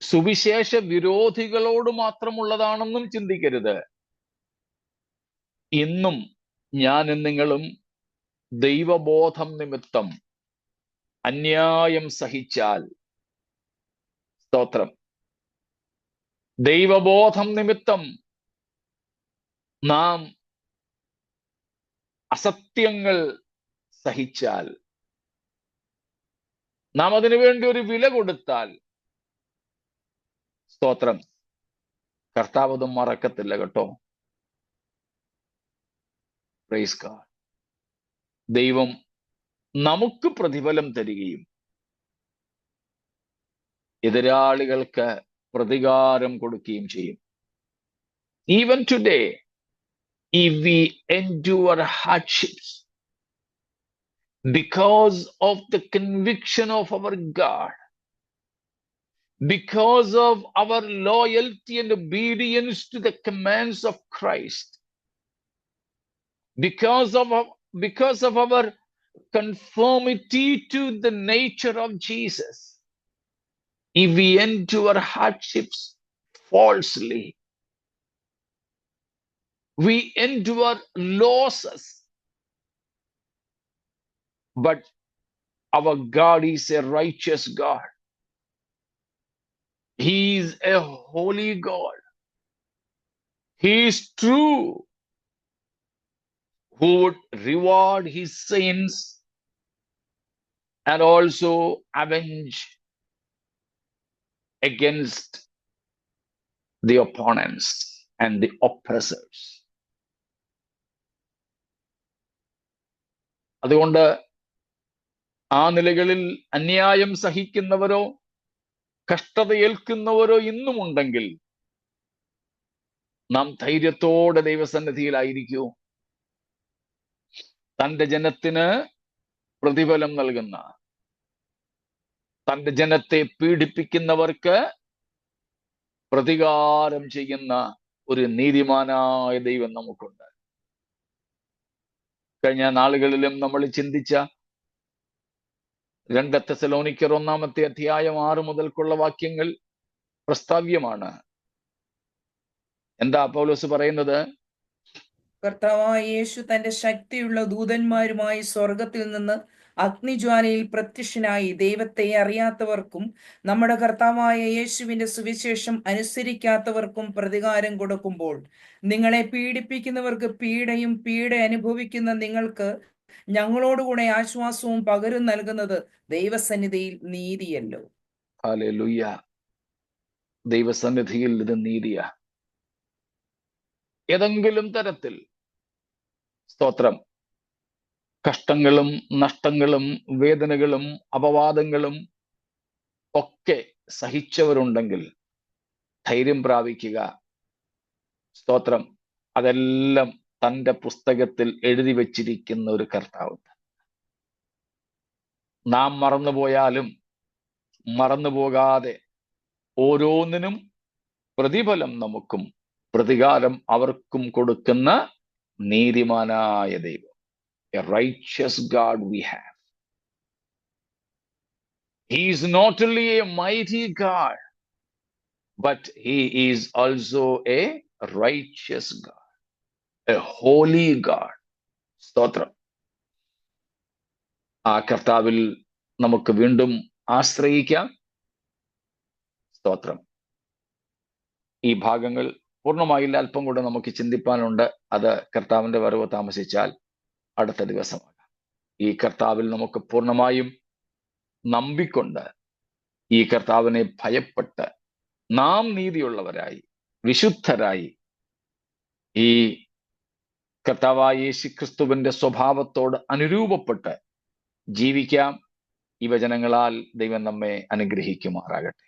സുവിശേഷ വിരോധികളോട് മാത്രമുള്ളതാണെന്നും ചിന്തിക്കരുത്. ഇന്നും ഞാനും നിങ്ങളും ദൈവബോധം നിമിത്തം അന്യായം സഹിച്ചാൽ, സ്തോത്രം, ദൈവബോധം നിമിത്തം നാം അസത്യങ്ങൾ സഹിച്ചാൽ, നാം അതിനു വേണ്ടി ഒരു വില കൊടുത്താൽ, സ്തോത്രം, കർത്താവ് അത് മറക്കത്തില്ല കേട്ടോ. Praise God. ദൈവം നമുക്ക് പ്രതിഫലം തരികയും എതിരാളികൾക്ക് പ്രതികാരം കൊടുക്കുകയും ചെയ്യും. Even today, if we endure hardships because of the conviction of our God, because of our loyalty and obedience to the commands of Christ, because of our conformity to the nature of Jesus, if we endure hardships falsely, we endure losses but our God is a righteous God. He is a holy God. He is true, who would reward his saints and also avenge against the opponents and the oppressors. അതുകൊണ്ട് ആ നിലകളിൽ അന്യായം സഹിക്കുന്നവരോ കഷ്ടത ഏൽക്കുന്നവരോ ഇന്നുമുണ്ടെങ്കിൽ നാം ധൈര്യത്തോടെ ദൈവസന്നിധിയിലായിരിക്കൂ. തന്റെ ജനത്തിന് പ്രതിഫലം നൽകുന്ന, തന്റെ ജനത്തെ പീഡിപ്പിക്കുന്നവർക്ക് പ്രതികാരം ചെയ്യുന്ന ഒരു നീതിമാനായ ദൈവം നമുക്കുണ്ട്. കഴിഞ്ഞ നാളുകളിലും നമ്മൾ ചിന്തിച്ച 2 തെസ്സലോനിക്കർ 1-ാമത്തെ അധ്യായം 6 മുതൽക്കുള്ള വാക്യങ്ങൾ പ്രസ്താവ്യമാണ്. എന്താ പൗലോസ് പറയുന്നത്? കർത്താവായ യേശു തന്റെ ശക്തിയുള്ള ദൂതന്മാരുമായി സ്വർഗത്തിൽ നിന്ന് അഗ്നിജ്വാലയിൽ പ്രത്യക്ഷനായി ദൈവത്തെ അറിയാത്തവർക്കും നമ്മുടെ കർത്താവായ യേശുവിന്റെ സുവിശേഷം അനുസരിക്കാത്തവർക്കും പ്രതികാരം കൊടുക്കുമ്പോൾ നിങ്ങളെ പീഡിപ്പിക്കുന്നവർക്ക് പീഡയും പീഡ അനുഭവിക്കുന്ന നിങ്ങൾക്ക് ഞങ്ങളോടുകൂടെ ആശ്വാസവും പകരും നൽകുന്നത് ദൈവസന്നിധിയിൽ നീതിയല്ലോ. ഹല്ലേലൂയ. ദൈവസന്നിധിയിൽ ഇത് നീതിയ. ഏതെങ്കിലും തരത്തിൽ സ്തോത്രം കഷ്ടങ്ങളും നഷ്ടങ്ങളും വേദനകളും അപവാദങ്ങളും ഒക്കെ സഹിച്ചവരുണ്ടെങ്കിൽ ധൈര്യം പ്രാപിക്കുക. സ്തോത്രം. അതെല്ലാം തന്റെ പുസ്തകത്തിൽ എഴുതി വച്ചിരിക്കുന്ന ഒരു കർത്താവുണ്ട്. നാം മറന്നുപോയാലും മറന്നുപോകാതെ ഓരോന്നിനും പ്രതിഫലം നമുക്കും പ്രതികാരം അവർക്കും കൊടുക്കുന്ന നീതിമാനായ ദൈവം. A righteous God we have. He is not only a mighty God, but he is also a righteous God, a holy God. സ്തോത്രം. ആ കർത്താവിൽ നമുക്ക് വീണ്ടും ആശ്രയിക്കാം. സ്തോത്രം. ഈ ഭാഗങ്ങൾ പൂർണ്ണമായില്ല, അല്പം കൂടെ നമുക്ക് ചിന്തിപ്പാനുണ്ട്. അത് കർത്താവിന്റെ വരവ് താമസിച്ചാൽ അടുത്ത ദിവസമാകാം. ഈ കർത്താവിൽ നമുക്ക് പൂർണ്ണമായും നമ്പിക്കൊണ്ട് ഈ കർത്താവിനെ ഭയപ്പെട്ട് നാം നീതിയുള്ളവരായി വിശുദ്ധരായി ഈ കർത്താവായ യേശുക്രിസ്തുവിന്റെ സ്വഭാവത്തോട് അനുരൂപപ്പെട്ട് ജീവിക്കാം. ഈ വചനങ്ങളാൽ ദൈവം നമ്മെ അനുഗ്രഹിക്കുമാറാകട്ടെ.